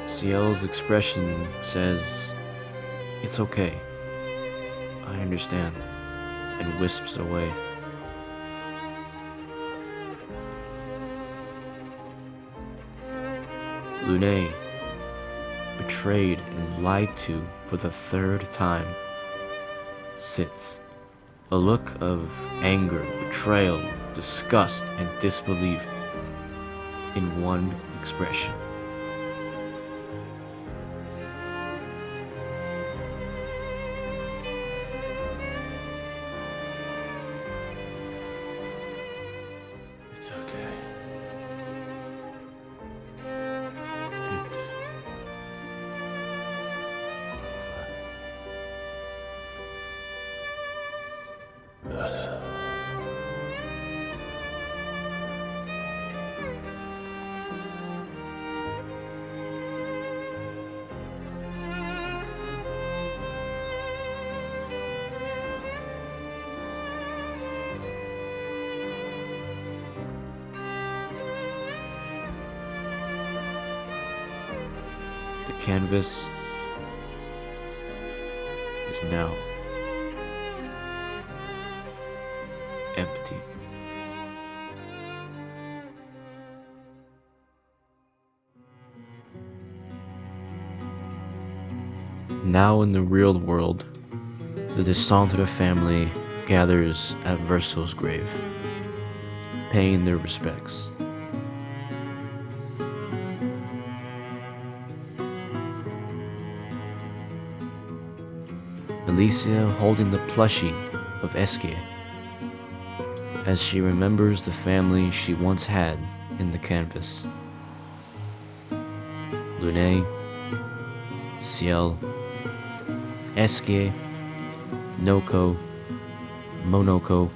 Ciel's expression says, "It's okay. I understand," and wisps away. Lune, betrayed and lied to for the third time, sits. A look of anger, betrayal, disgust, and disbelief in one expression. It's okay. It's over. The canvas is now empty. Now in the real world, the Descendre family gathers at Verso's grave, paying their respects. Alicia holding the plushie of Esquies as she remembers the family she once had in the canvas. Lune, Ciel, Esquies, Noco, Monoco,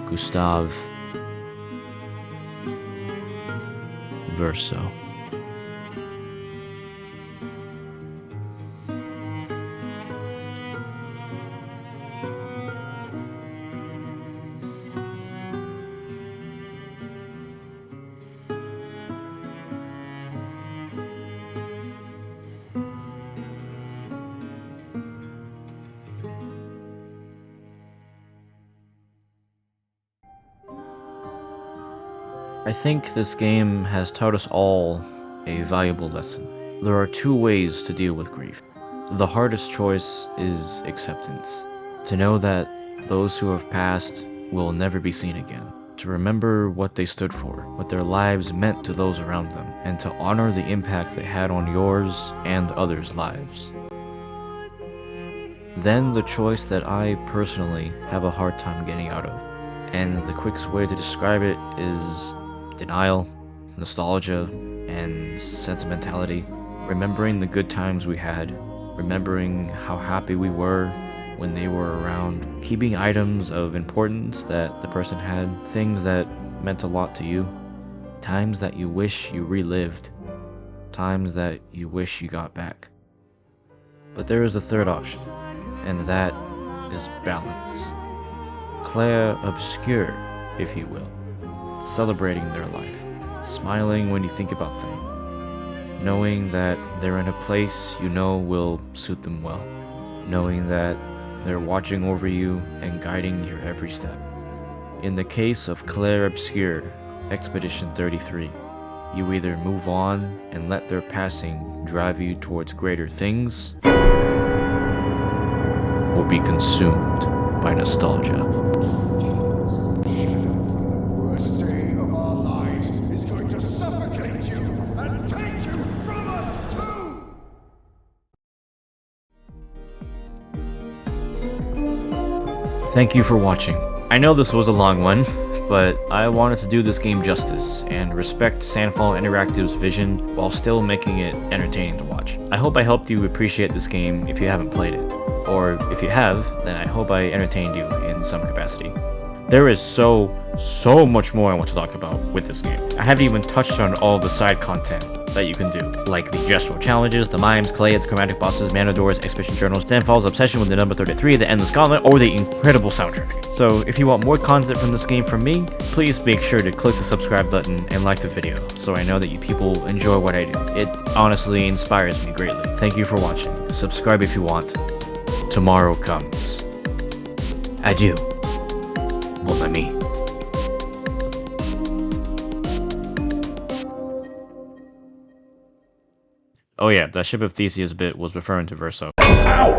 Gustave, Verso. I think this game has taught us all a valuable lesson. There are two ways to deal with grief. The hardest choice is acceptance. To know that those who have passed will never be seen again. To remember what they stood for, what their lives meant to those around them, and to honor the impact they had on yours and others' lives. Then the choice that I personally have a hard time getting out of. And the quickest way to describe it is denial, nostalgia, and sentimentality. Remembering the good times we had, remembering how happy we were when they were around, keeping items of importance that the person had, things that meant a lot to you, times that you wish you relived, times that you wish you got back. But there is a third option, and that is balance. Clair Obscur, if you will. Celebrating their life, smiling when you think about them, knowing that they're in a place you know will suit them well, knowing that they're watching over you and guiding your every step. In the case of Clair Obscur, Expedition 33, you either move on and let their passing drive you towards greater things, or be consumed by nostalgia. Thank you for watching. I know this was a long one, but I wanted to do this game justice and respect SANDFALL Interactive's vision while still making it entertaining to watch. I hope I helped you appreciate this game if you haven't played it, or if you have, then I hope I entertained you in some capacity. There is so much more I want to talk about with this game. I haven't even touched on all the side content that you can do, like the Gestral challenges, the mimes, Claids, chromatic bosses, Meadows, expedition journals, SANDFALL's obsession with the number 33, the endless gauntlet, or the incredible soundtrack. So if you want more content from this game from me, please make sure to click the subscribe button and like the video, so I know that you people enjoy what I do. It honestly inspires me greatly. Thank you for watching. Subscribe if you want. Tomorrow comes. Adieu, mon ami. Oh yeah, that Ship of Theseus bit was referring to Verso. Ow!